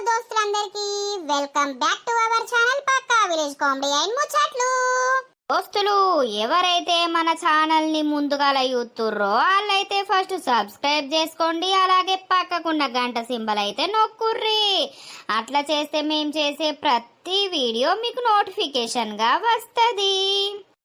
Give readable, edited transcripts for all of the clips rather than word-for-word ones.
దోస్తులందరికీ welcome back to our channel పక్కా village comedy and ముచ్చట్లు. దోస్తులు ఎవరైతే మన ఛానల్ ని ముందుగా చూస్తుర్రో వాళ్ళైతే ఫస్ట్ సబ్స్క్రైబ్ చేసుకోండి. అలాగే పక్కకున్న గంట సింబల్ అయితే నొక్కుర్రి. అట్లా చేస్తే మేము చేసే ప్రతి వీడియో మీకు నోటిఫికేషన్ గా వస్తది.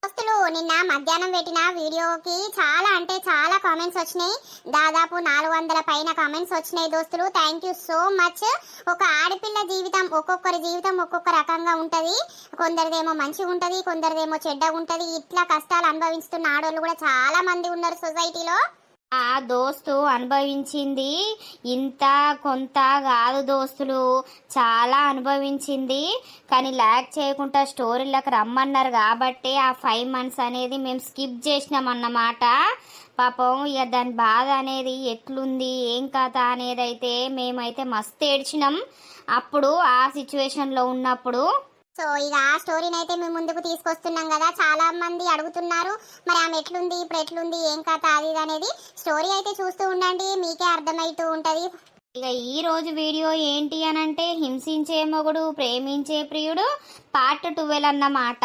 దోస్తులు, నిన్న మధ్యాహ్నం పెట్టిన వీడియోకి చాలా కామెంట్స్ వచ్చినాయి. దాదాపు 400 పైన కామెంట్స్ వచ్చినాయి దోస్తులు. Thank you so much. ఒక ఆడపిల్ల జీవితం ఒక్కొక్కరి జీవితం ఒక్కొక్క రకంగా ఉంటది. కొందరిదేమో మంచిగా ఉంటది, కొందరిదేమో చెడ్డగా ఉంటది. ఇట్లా కష్టాలు అనుభవిస్తున్న ఆడవాళ్ళు కూడా చాలా మంది ఉన్నారు సొసైటీలో. ఆ దోస్తు అనుభవించింది ఇంత కొంత కాదు దోస్తులు, చాలా అనుభవించింది. కానీ ల్యాక్ చేయకుండా స్టోరీలకు రమ్మన్నారు కాబట్టి ఆ 5 months అనేది మేము స్కిప్ చేసినాం అన్నమాట. పాపం ఇక దాని బాధ అనేది ఎట్లుంది ఏం కథ అనేది అయితే మేమైతే మస్తు ఏడ్చినాం అప్పుడు ఆ సిచ్యువేషన్లో ఉన్నప్పుడు. సో ఇక ఆ స్టోరీని అయితే మేము ముందుకు తీసుకొస్తున్నాం కదా. చాలా మంది అడుగుతున్నారు, మరి ఆమె ఎట్లుంది, ఇప్పుడు ఎట్లుంది, ఏం కథ అది అనేది. స్టోరీ అయితే చూస్తూ ఉండండి, మీకే అర్థమవుతూ ఉంటది. ఇక ఈ రోజు వీడియో ఏంటి అని అంటే, హింసించే మొగుడు ప్రేమించే ప్రియుడు పార్ట్ 12 అన్నమాట.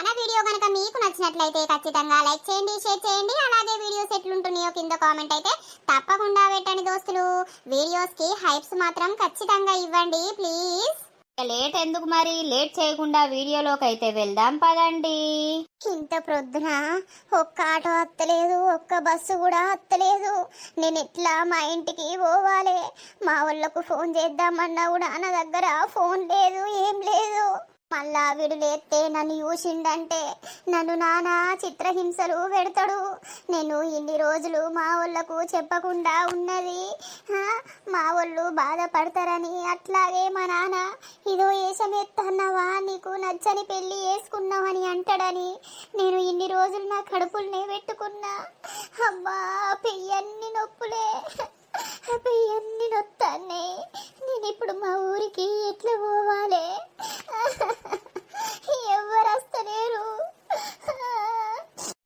మన వీడియో కనుక మీకు నచ్చినట్లయితే ఖచ్చితంగా లైక్ చేయండి, షేర్ చేయండి. అలాగే వీడియోస్ ఎట్లుంటున్నాయో కింద కామెంట్ అయితే తప్పకుండా పెట్టండి దోస్తులు. వీడియోస్ కి హైప్స్ మాత్రం ఖచ్చితంగా ఇవ్వండి ప్లీజ్. లేట్ ఎందుకు మరి, లేట్ చేయకుండా వీడియోలోకి అయితే వెళ్దాం పదండి. ఇంత ప్రొద్దున ఒక్క ఆటో వస్తలేదు, ఒక్క బస్సు కూడా వస్తలేదు. నేను ఎట్లా మా ఇంటికి పోవాలి? మా వాళ్ళకు ఫోన్ చేద్దామన్నా కూడా నా దగ్గర ఫోన్ లేదు, ఏం లేదు. మళ్ళా వీడు లేస్తే నన్ను చూసిండంటే నన్ను నానా చిత్రహింసలు పెడతాడు. నేను ఇన్ని రోజులు మా వాళ్ళకు చెప్పకుండా ఉన్నది మా వాళ్ళు బాధపడతారని. అట్లాగే మా నాన్న ఇదో ఏషం ఎత్తన్నావా, నీకు నచ్చని పెళ్లి వేసుకున్నావని అంటాడని నేను ఇన్ని రోజులు నా కడుపుల్నే పెట్టుకున్నా. అమ్మా పెయ్యన్ని నొప్పులే, పెయ్యన్ని నొత్తాన్ని. నేను ఇప్పుడు మా ఊరికి ఎట్లా పోవాలి? ఎవరు వస్తలేరు.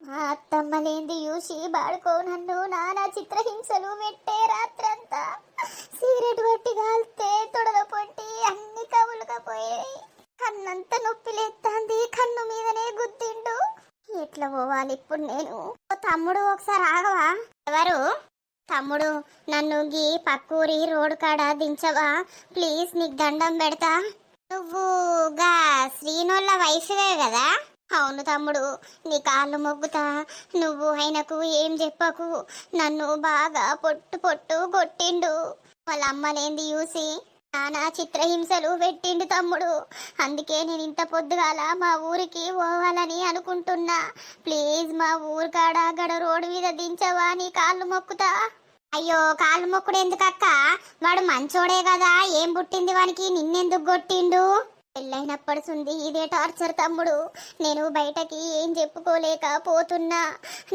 మా అత్తమ్మలేంది చూసి బాడుకో నన్ను నానా చిత్రహింసలు పెట్టే. రాత్రంతా సిగరెట్ పట్టి కాల్తే తొడల పొట్టి అన్ని కవులుకపోయాయి. కన్నంత నొప్పి లేస్తుంది, కన్ను మీదనే గుద్దిండు. ఎట్లా పోవాలి ఇప్పుడు నేను? తమ్ముడు ఒకసారి ఆగవా? ఎవరు? తమ్ముడు, నన్ను గీ పక్కూరి రోడ్డు కాడ దించవా ప్లీజ్, నీకు దండం పెడతా. నువ్వు గా శ్రీనోళ్ళ వయసువే కదా? అవును తమ్ముడు, నీ కాళ్ళు మొగ్గుతా. నువ్వు ఆయనకు ఏం చెప్పకు. నన్ను బాగా పొట్టు పొట్టు కొట్టిండు. వాళ్ళ అమ్మలేంది చూసి నానా చిత్రహింసలు పెట్టిండు తమ్ముడు. అందుకే నేను ఇంత పొద్దుగాల మా ఊరికి పోవాలని అనుకుంటున్నా. ప్లీజ్ మా ఊరు కాడ గడ రోడ్డు మీద దించవా, నీ కాళ్ళు మొక్కుతా. అయ్యో, కాళ్ళు మొక్కుడు ఎందుకక్క? వాడు మంచోడే కదా, ఏం పుట్టింది వానికి, నిన్నెందుకు కొట్టిండు? పెళ్ళైనప్పటి నుండి ఇదే టార్చర్ తమ్ముడు. నేను బయటకి ఏం చెప్పుకోలేకపోతున్నా.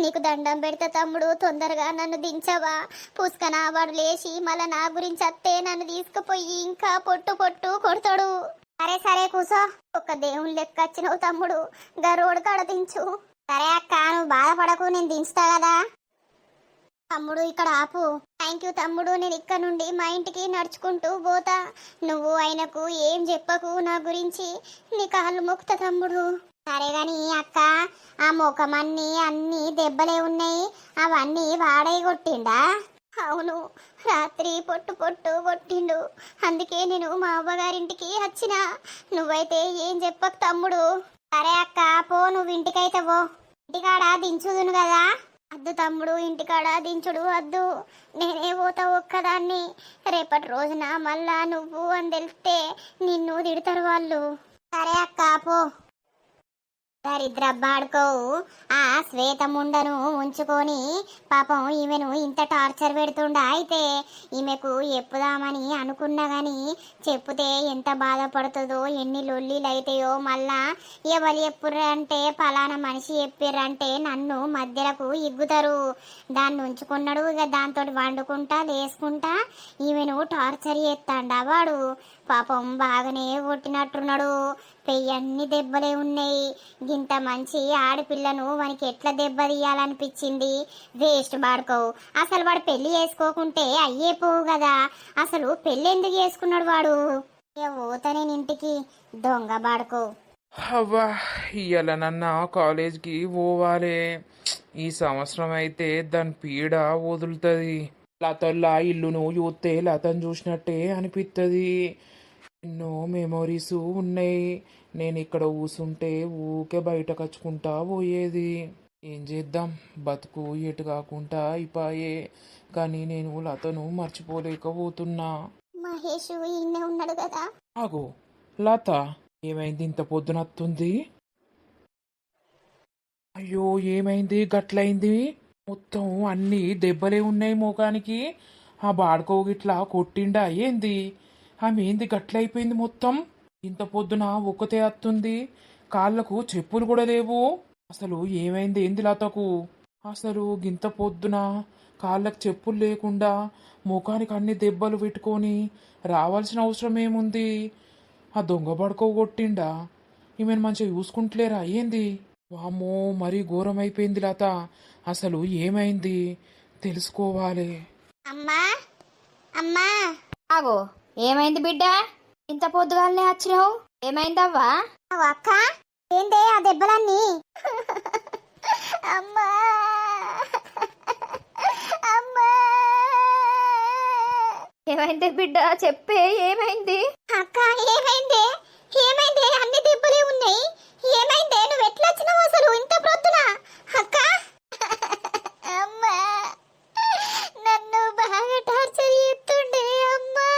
నీకు దండం పెడతా తమ్ముడు, తొందరగా నన్ను దించవా. పుష్కన వాడు లేచి మళ్ళా నా గురించి అత్తే నన్ను తీసుకుపోయి ఇంకా పొట్టు పొట్టు కొడతాడు. సరే సరే కూసో. ఒక దేవుని లెక్క వచ్చినావు తమ్ముడు, గా రోడ్డు కాడ దించు. సరే అక్క, నువ్వు బాధపడకు, నేను దించుతా కదా. తమ్ముడు ఇక్కడ ఆపు. థ్యాంక్ యూ తమ్ముడు, నేను ఇక్కడ నుండి మా ఇంటికి నడుచుకుంటూ పోతా. నువ్వు ఆయనకు ఏం చెప్పకు నా గురించి, నీ కాళ్ళు మొక్కుతా తమ్ముడు. సరే గాని అక్క, ఆ ముఖమన్నీ అన్ని దెబ్బలే ఉన్నాయి, అవన్నీ వాడే కొట్టిండా? అవును, రాత్రి పొట్టు పొట్టు కొట్టిండు. అందుకే నేను మా అవ్వగారింటికి వచ్చిన. నువ్వైతే ఏం చెప్పకు తమ్ముడు. సరే అక్క, పో, నువ్వు ఇంటికైతే పో. ఇంటికాడ దించుదును కదా. అద్దు తమ్ముడు, ఇంటికాడ దించుడు వద్దు, నేనే పోతా ఒక్కదాన్ని. రేపటి రోజున మళ్ళా నువ్వు అని తెలిస్తే నిన్ను తిడతారు వాళ్ళు. సరే అక్క, పో. దరిద్ర బాడుకోవు ఆ శ్వేతముండను ఉంచుకొని పాపం ఈమెను ఇంత టార్చర్ పెడుతుండా. అయితే ఈమెకు చెప్పుదామని అనుకున్నా గాని చెప్పుతే ఎంత బాధపడుతుందో, ఎన్ని లొల్లీలు అయితాయో. మళ్ళా ఎవరు చెప్పుర్రంటే పలానా మనిషి చెప్పిర్రంటే నన్ను మధ్యలకు ఇగ్గుతారు. దాన్ని ఉంచుకున్నాడు, ఇక దాంతో వండుకుంటా లేసుకుంటా ఈమెను టార్చర్ చేస్తాడా వాడు. పాపం బాగానే కొట్టినట్టున్నాడు. పెయ్యన్ని దెబ్బలే ఉన్నాయి. గింత మంచి ఆడపిల్లను వానికి ఎట్లా దెబ్బ తీయాలనిపించింది. వేస్ట్ బాడుకోవు. అసలు వాడు పెళ్లి చేసుకోకుంటే అయ్యే పోవు కదా. అసలు పెళ్లి ఎందుకు చేసుకున్నాడు వాడు? పోతానే ఇంటికి దొంగ బాడుకోవు. అవ్వా ఇయ్యాలనన్నా కాలేజ్కి పోవాలే. ఈ సంవత్సరం అయితే దాని పీడ వదులుతుంది. లతల్లా ఇల్లును చూస్తే లతను చూసినట్టే అనిపిస్తుంది. ఎన్నో మెమొరీస్ ఉన్నాయి. నేను ఇక్కడ కూసుంటే ఊకే బయట కచ్చుకుంటా పోయేది. ఏం చేద్దాం, బతుకు ఎటు కాకుండా అయిపోయే. కానీ నేను లతను మర్చిపోలేకపోతున్నా. మహేష్ ఈయనే ఉన్నాడు కదా. ఆగో లత, ఏమైంది ఇంత పొద్దునత్తుంది? అయ్యో ఏమైంది గట్లయింది? మొత్తం అన్ని దెబ్బలే ఉన్నాయి మోకానికి. ఆ బాడుకో గిట్లా కొట్టిండా ఏంది? ఆమె ఏంది గట్లయిపోయింది మొత్తం? ఇంత పొద్దున ఒక్కతే అత్తుంది. కాళ్ళకు చెప్పులు కూడా లేవు. అసలు ఏమైంది ఏంది లతకు? అసలు గింత పొద్దున కాళ్ళకు చెప్పులు లేకుండా ముఖానికి అన్ని దెబ్బలు పెట్టుకొని రావాల్సిన అవసరం ఏముంది? ఆ దొంగ పడుకో కొట్టిండా? ఈమెను మంచిగా చూసుకుంటలేరా ఏంది? వామ్మో మరీ ఘోరం అయిపోయింది లత. అసలు ఏమైంది తెలుసుకోవాలి. అమ్మా అమ్మా. ఆగో ఏమైంది బిడ్డ? ఇంత పొద్దుగాలనే వచ్చినావు? ఏమైందవ్వా? అక్క ఏందే ఆ దెబ్బలన్నీ? అమ్మా అమ్మా. ఏమైంది బిడ్డ చెప్పే, ఏమైంది? అక్క ఏమైందే? ఏమైందే? అన్ని దెబ్బలే ఉన్నాయి. ఏమైందే? నువ్వు ఎట్లా వచ్చినావు అసలు ఇంత ప్రొద్దున? అక్క అమ్మా నన్ను బాగా టార్చర్ చేస్తుండే అమ్మా.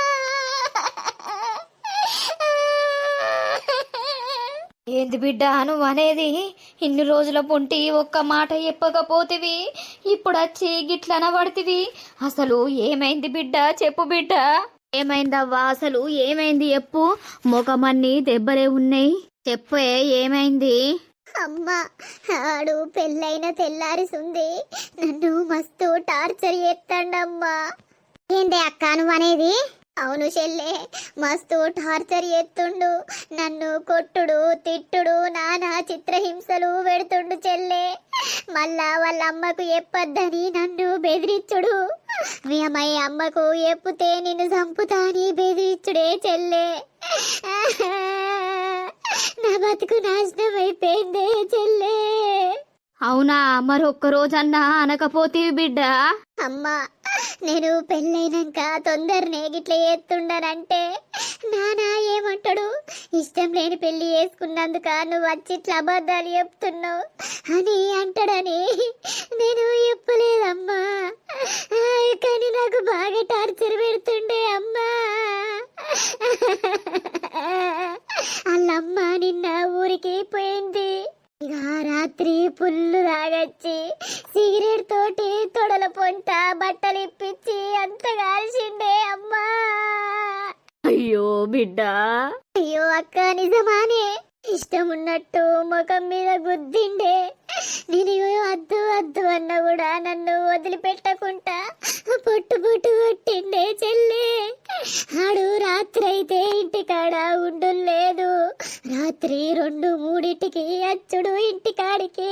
ఏంది బిడ్డ నువ్వు అనేది? ఇన్ని రోజుల పొంటి ఒక్క మాట చెప్పకపోతివి, ఇప్పుడు వచ్చి గిట్లన పడితివి. అసలు ఏమైంది బిడ్డ చెప్పు బిడ్డ. ఏమైందవ్వా? అసలు ఏమైంది చెప్పు. ముఖమన్నీ దెబ్బలే ఉన్నాయి, చెప్పే ఏమైంది? అమ్మా ఆడు పెళ్ళైన తెల్లారిసుంది నన్ను మస్తు టార్చర్ చేస్తాడమ్మా. ఏందే అక్క నువ్వు అనేది? అవును చెల్లే, మస్తు టార్చర్ చేస్తుండు. నన్ను కొట్టుడు తిట్టుడు నానా చిత్రహింసలు పెడుతుండు చెల్లే. మళ్ళా వాళ్ళ అమ్మకు చెప్పొద్దని నన్ను బెదిరించుడు. మీ అమ్మాయి అమ్మకు ఎప్పితే నిన్ను చంపుతా అని బెదిరించుడే చెల్లే. నా బతుకు నాశనం అయిపోయిందే చెల్లే. అవునా? మరి ఒక్క రోజన్నా అనకపోతేవి బిడ్డ? అమ్మా నేను పెళ్ళైనాక తొందరనే గిట్లా చేస్తుండనంటే నానా ఏమంటాడు? ఇష్టం లేని పెళ్లి చేసుకున్నందుక నువ్వు వచ్చి ఇట్లా అబద్ధాలు చెప్తున్నావు అని అంటాడని నేను చెప్పలేదమ్మా. కానీ నాకు బాగా టార్చర్ పెడుతుండే అమ్మా. వాళ్ళమ్మ నిన్న ఊరికి పోయింది. ఇక రాత్రి పుల్లు తాగొచ్చి సిగరెట్ తోటి తొడల పొంట బట్టలు ఇప్పించి అంత కాల్చిండే అమ్మా. అయ్యో బిడ్డ. అయ్యో అక్క నిజమానే. ఇష్టం ఉన్నట్టు ముఖం మీద గుద్దిండే. నేను వద్దు వద్దు అన్న కూడా నన్ను వదిలిపెట్టకుండా పొట్టు పొట్టు కొట్టిండే చెల్లే. ఆడు రాత్రి అయితే ఇంటికాడ ఉండు లేదు. రాత్రి 2-3ంటికి అచ్చుడు ఇంటికాడికి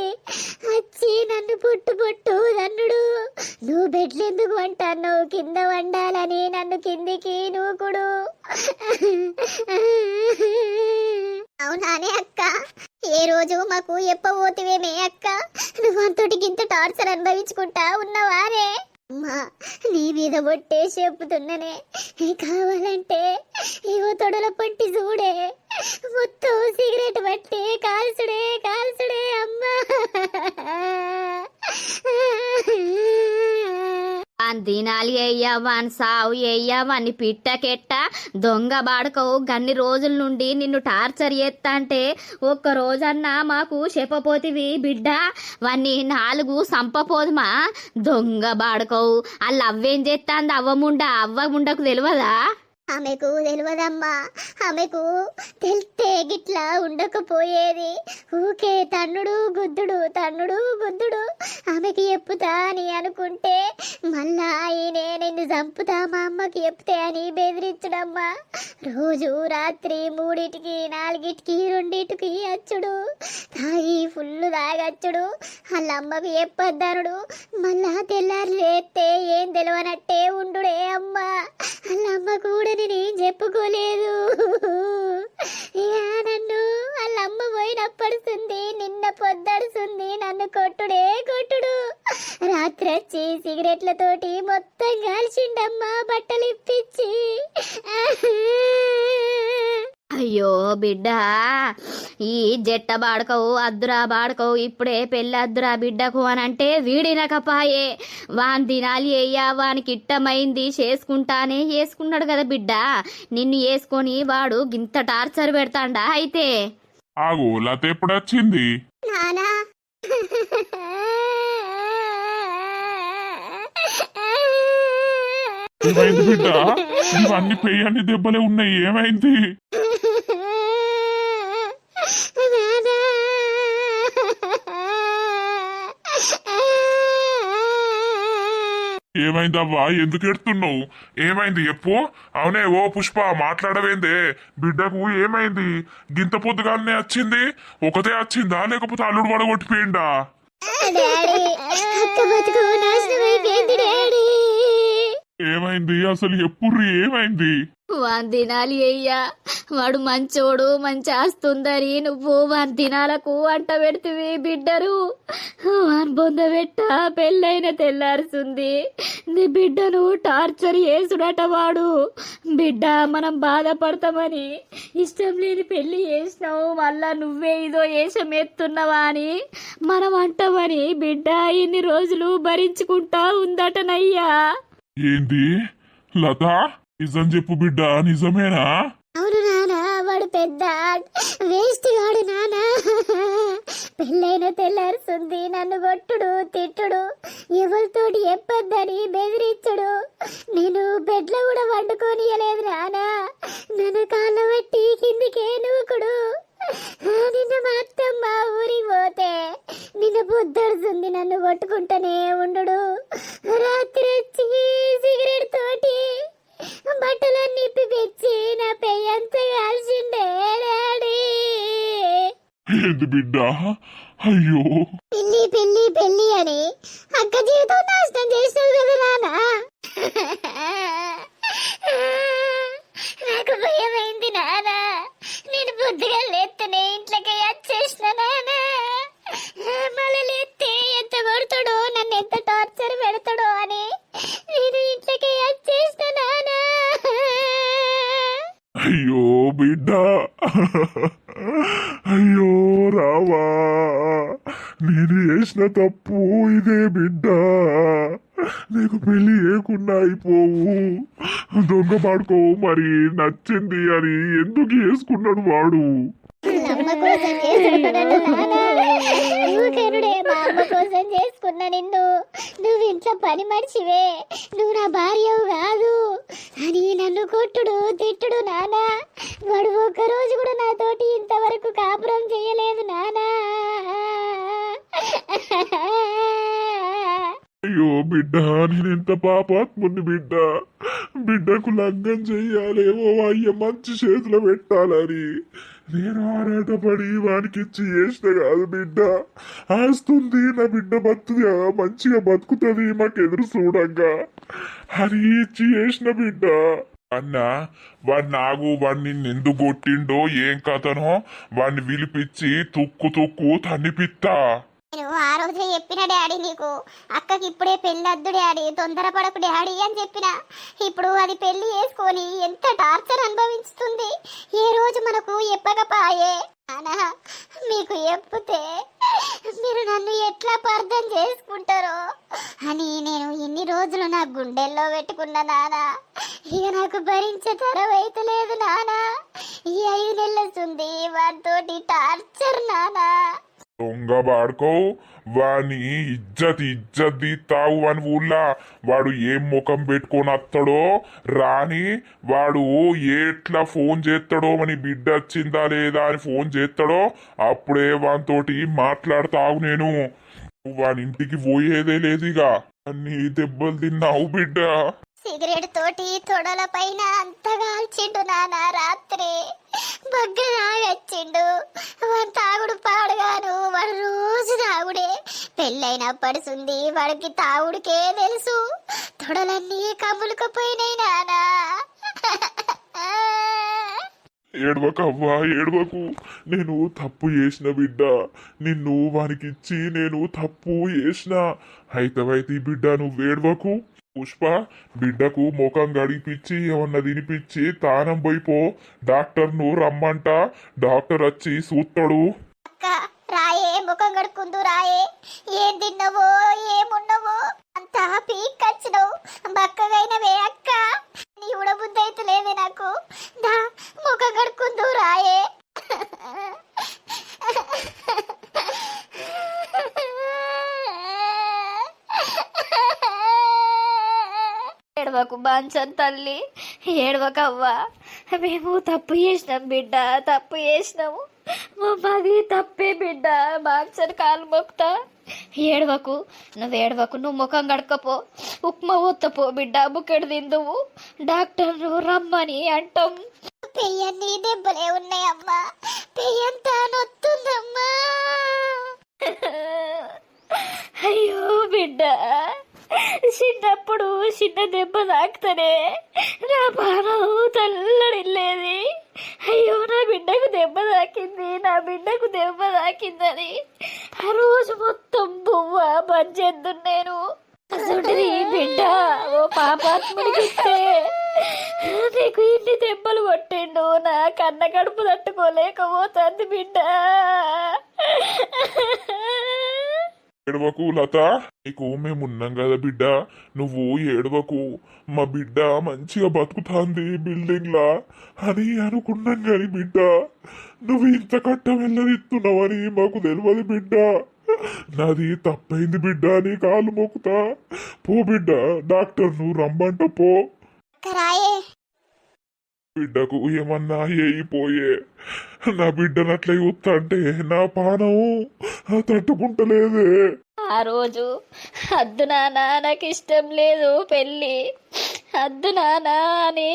వచ్చి నన్ను పొట్టు పొట్టు నన్నుడు. నువ్వు బెడ్లు ఎందుకు అంటావు? కింద వండాలని నన్ను కిందికి నూకుడు. అవునానే అక్క? ఏ రోజు మాకు చెప్పబోతివేమే అక్క? నువ్వు అంతటి గింత టార్చర్ అనుభవించుకుంటా ఉన్నవారే. అమ్మా నీ మీద బొట్టే చెప్పుతున్ననే. కావాలంటే ఏవో తొడల పట్టి చూడే, మొత్తం సిగరెట్ బట్టి కాల్చుడే కాల్చుడే అమ్మా. దినాలి అయ్యావని సావు అయ్యావని పిట్టకెట్ట దొంగ బాడుకవు గన్ని రోజుల నుండి నిన్ను టార్చర్ చేస్తా ఒక్క రోజన్నా మాకు చెప్పపోతివి బిడ్డ. వాన్ని 4 సంపపోదుమా దొంగ బాడుకవు. వాళ్ళు అవ్వేం చేస్తాంది? అవ్వముండకు తెలియదా? ఆమెకు తెలియదమ్మా. ఆమెకు తెలిస్తే గిట్లా ఉండకపోయేది. ఊకే తన్నుడు గుద్దుడు ఆమెకి చెప్పుతా అని అనుకుంటే మళ్ళా ఈయనే నిన్ను చంపుతా మా అమ్మకి చెప్తే అని బెదిరించుడమ్మా. రోజు రాత్రి 3టికి 4టికి 2టికి అచ్చుడు, తాగి ఫుల్ తాగచ్చుడు. వాళ్ళ అమ్మకి చెప్పొద్దనుడు, మళ్ళా తెల్లారి లేస్తే ఏం తెలియనట్టే ఉండుడే అమ్మా. వాళ్ళ అమ్మ కూడా నేనేం చెప్పుకోలేదు. ఇక నన్ను వాళ్ళ అమ్మ పోయినప్పడుతుంది, నిన్న పొద్దడుస్తుంది, నన్ను కొట్టుడు. రాత్రి వచ్చి సిగరెట్లతోటి మొత్తం కాల్చిండమ్మా బట్టలు ఇప్పించి. అయ్యో బిడ్డ, ఈ జట్ట బాడకవు అద్దురా బాడకవు, ఇప్పుడే పెళ్ళి అద్దురా బిడ్డకు అని అంటే వీడినకపాయే. వాని దినాలి అయ్యా, వానికి ఇట్టమైంది చేసుకుంటానే చేసుకున్నాడు కదా బిడ్డ. నిన్ను వేసుకొని వాడు గింత టార్చర్ పెడతాండా అయితే? ఆగు, లత ఎప్పుడు వచ్చింది? నానా ఏమైంది బిడ్డ? ఇవన్నీ పెయ్యన్ని దెబ్బలే ఉన్నాయి, ఏమైంది? ఏమైందవ్వా, ఎందుకు ఎడుతున్నావు? ఏమైంది చెప్పు. అవునే ఓ పుష్ప, మాట్లాడవేందే? బిడ్డకు ఏమైంది? గింత పొద్దుగాలనే వచ్చింది? ఒకతే వచ్చిందా లేకపోతే అల్లుడు పడగొట్టిపోయిందా? ఏమైంది అసలు ఎప్పుర్రి, ఏమైంది? వాని తినాలి అయ్యా, వాడు మంచోడు మంచి ఆస్తుందని నువ్వు వాని తినాలకు అంట పెడుతుంది బిడ్డరు. వాని బొంద పెట్ట పెళ్ళైన తెల్లారుతుంది, నీ బిడ్డను టార్చర్ చేసుడట వాడు. బిడ్డ మనం బాధపడతామని ఇష్టం లేని పెళ్లి చేసినావు, మళ్ళా నువ్వే ఇదో వేషం ఎత్తున్నావా అని మనం అంటామని బిడ్డ ఇన్ని రోజులు భరించుకుంటా ఉందటనయ్యా. ఏంది లత, నిజం చెప్పు బిడ్డ, నిజమేనా? అవును నానా, వాడు పెద్ద వేస్ట్ గాడు నానా. పెళ్ళైన తెల్లారుస్తుంది, నన్ను కొట్టుడు తిట్టుడు, ఎవరితోటి చెప్పొద్దని బెదిరించుడు. నేను బెడ్లో కూడా వండుకోనియలేదు నానా. నన్ను కాళ్ళ బట్టి కిందికే నూకుడు. నిన్న మా అత్తమ్మ ఊరికి పోతే నిన్న పొద్దుడుతుంది, నన్ను కొట్టుకుంటూనే ఉండు. రాత్రి వచ్చి సిగరెట్ తోటి బట్టలన్నీ ఇప్పిపిచ్చి నా పెయ్యంతా కాల్చిండే డాడీ. ఏంది బిడ్డ? అయ్యో, పెళ్ళి అని అక్క జీవితం నాశనం చేసినావు కదా నానా. నాకు భయమైంది నానా. నేను బుద్ధిగా లేస్తేనే ఇంట్లోకి వచ్చేసిన నానా. మళ్ళీ లేస్తే ఎంత కొడతాడో, నన్ను ఎంత టార్చర్ పెడతాడో అని నేను ఇంట్లోకి వచ్చేసిన నానా. అయ్యో బిడ్డ, అయ్యో రావా, నేను చేసిన తప్పు ఇదే బిడ్డ. నీకు పెళ్లి చేయకుండా అయిపోవు, దొంగ పాడుకోవు. మరి నచ్చింది అని ఎందుకు చేసుకున్నాడు వాడు? అమ్మ కోసం చేసుకున్నాడు నానా. ఊకనుడే మా అమ్మ కోసం చేసుకున్నా నిన్ను. నువ్వు ఇంట్లో పని మర్చివే, నువ్వు నా భార్యవు కాదు అని నన్ను కొట్టుడు తిట్టుడు నానా. వాడు ఒక్కరోజు కూడా నాతోటి ఇంతవరకు కాపురం చేయలేదు నానా. అయ్యో బిడ్డ, నేనెంత పాపాత్ముని బిడ్డ. బిడ్డకు లగ్గం చెయ్యాలేమో అయ్య మంచి చేతిలో పెట్టాలని నేను ఆరాటపడి వానికిచ్చి చేసిన కాదు బిడ్డ. ఆస్తుంది నా బిడ్డ బతుకుతుంది, మంచిగా బతుకుతుంది మాకు ఎదురు చూడంగా అని ఇచ్చి చేసిన బిడ్డ. అన్నా, వాడు నాగు వాడిని నిన్ను కొట్టిండో ఏం కథనో వాడిని విలిపించి తుక్కు తన్నిపిత్తా. నేను ఆ రోజే చెప్పిన డాడీ నీకు, అక్కకి ఇప్పుడే పెళ్ళొద్దు డాడీ, తొందరపడకు డాడీ అని చెప్పిన. ఇప్పుడు అది పెళ్లి చేసుకొని ఎంత టార్చర్ అనుభవిస్తుంది. ఏ రోజు మనకు ఎప్పకపాయే నానా. మీకు ఎప్పితే మీరు నన్ను ఎట్లా అర్థం చేసుకుంటారో అని నేను ఇన్ని రోజులు నా గుండెల్లో పెట్టుకున్నా నానా. ఇక నాకు భరించే తరవైతే లేదు నానా. ఈ 5 నెలల ఉంది వాటితోటి టార్చర్ నానా. దొంగ వాడుకో వాని ఇజ్జత్ తీస్తావు అని ఊళ్ళా వాడు ఏం ముఖం పెట్టుకొని వస్తాడో రాని వాడు ఎట్లా ఫోన్ చేస్తాడో అని బిడ్డ వచ్చిందా లేదా అని ఫోన్ చేస్తాడో అప్పుడే వానితోటి మాట్లాడతావు నేను వాని ఇంటికి పోయేదే లేదుగా అన్ని దెబ్బలు తిన్నావు బిడ్డ సిగరెట్ తోటి తొడల పైన అంత కాల్చిండు నాన్న రాత్రి బగ్గ తాగొచ్చిండు వాడు తాగుడు పాడుగాను వాడు రోజు తాగుడే పెళ్ళైనప్పటి సుంది వాడికి తాగుడికే తెలుసు తొడలన్నీ కమ్ములుకుపోయినాయి నానా ఏడవకవ్వా ఏడవకు నేను తప్పు చేసిన బిడ్డ నిన్ను వానికిచ్చి నేను తప్పు చేసిన అయితవైతే బిడ్డ నువ్వు ఏడవకు పుష్ప బిడ్డకు ముఖం గడిపిచ్చి ఏమన్నా తినిపించి తానం పోయిపో డాక్టర్ను రమ్మంట డాక్టర్ వచ్చి చూస్తాడు అక్క రాయే ముఖం కడుక్కుందు రాయే ఏం తిన్నావో ఏమున్నావో అంతా పీక్కచ్చినావు బక్కగైనవే అక్క నీ ఉడబుద్ధి అయితే లేదే నాకు దా ముఖం కడుక్కుందు రాయే ఏడవకు బాంచన్ తల్లి, ఏడవకవ్వా. మేము తప్పు చేసినాం బిడ్డ, తప్పు చేసినాము. మాది తప్పే బిడ్డ, బాంచన్ కాలు మొక్తా. ఏడవకు, నువ్వు ఏడవకు, నువ్వు ముఖం గడకపో, ఉప్మా ఒత్తపో బిడ్డ, బుక్కెడు తిందువు, డాక్టర్ రమ్మని అంటాం. పెయ్యన్ని దెబ్బలే ఉన్నాయమ్మా, పెయ్యంతా నొత్తుందమ్మా. అయ్యో బిడ్డ, చిన్నప్పుడు చిన్న దెబ్బ తాకుతానే నా ప్రాణం తల్లడిల్లేది. అయ్యో నా బిడ్డకు దెబ్బ తాకింది, నా బిడ్డకు దెబ్బ తాకిందని ఆ రోజు మొత్తం బువ్వ బంజెద్దు నేను. అసలుంటిది బిడ్డ ఓ పాపాత్ముడికిస్తే నీకు ఇన్ని దెబ్బలు కొట్టిండు, నా కన్న కడుపు తట్టుకోలేకపోతుంది బిడ్డ. ఏడవకు లత, నీకు మేమున్నాం కదా బిడ్డ, నువ్వు ఏడవకు. మా బిడ్డ మంచిగా బతుకుతాంది బిల్డింగ్ లా అని అనుకున్నాం గాని బిడ్డ, నువ్వు ఇంత కట్టం వెళ్ళదిస్తున్నావని మాకు తెలియదు బిడ్డ. నాది తప్పైంది బిడ్డ, నీ కాలు మొక్కుతా. పో బిడ్డ, డాక్టర్ను రమ్మంట పో. రాయే బిడ్డకు ఏమన్నా అయిపోయే, నా బిడ్డనట్లా చూస్తా అంటే నా పానం తట్టుకుంటలేదే. ఆ రోజు అద్దు నానా నాకు ఇష్టం లేదు పెళ్ళి, అద్దు నానా అని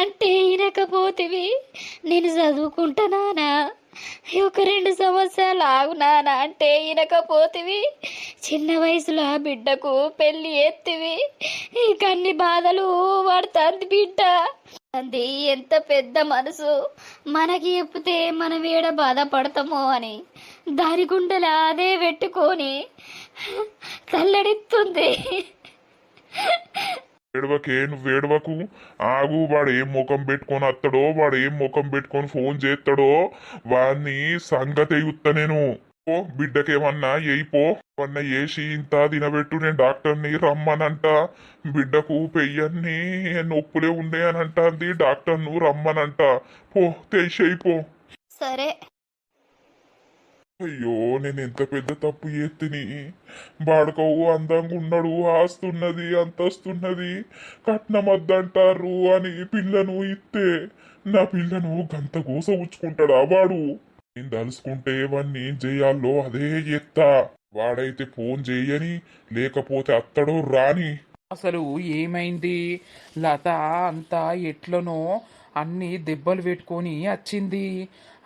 అంటే వినకపోతివి. నేను చదువుకుంటా నానా, ఒక 2 సంవత్సరాలు ఆగు నానా అంటే వినకపోతివి. చిన్న వయసులో ఆ బిడ్డకు పెళ్ళి ఎత్తివి, ఇంకన్ని బాధలు పడుతుంది బిడ్డ. అది ఎంత పెద్ద మనసు, మనకి చెప్తే మనం ఏడ బాధపడతామో అని దాని గుండెల అదే పెట్టుకొని తల్లడిస్తుంది. ఏడవకే, నువ్వు ఏడవకు, ఆగు. వాడు ఏం ముఖం పెట్టుకొని వస్తాడో, వాడు ఏం ముఖం పెట్టుకొని ఫోన్ చేస్తాడో వాడిని సంగతి ఎయ్యుత్తా నేను. ఓ బిడ్డకేమన్నా ఎయిపో, ఏమన్నా వేసి ఇంత తినబెట్టు, నేను డాక్టర్ని రమ్మనంట. బిడ్డకు పెయ్యన్ని నొప్పులే ఉండే అని అంటుంది, డాక్టర్ను రమ్మనంట. పో తెయిపో. సరే అయ్యో, నేను ఎంత పెద్ద తప్పు చేతిని. బాడుకోవు అందంగా ఉన్నాడు, ఆస్తున్నది అంతస్తున్నది, కట్నం వద్దంటారు అని పిల్లను ఇస్తే నా పిల్లను గంత గోస ఉచ్చుకుంటాడా వాడు? నేను తలుసుకుంటే వాడిని ఏం చెయ్యాలో అదే చేస్తా. వాడైతే ఫోన్ చెయ్యని, లేకపోతే అత్తడో రాని. అసలు ఏమైంది? లత అంతా ఎట్లనో అన్ని దెబ్బలు పెట్టుకొని వచ్చింది.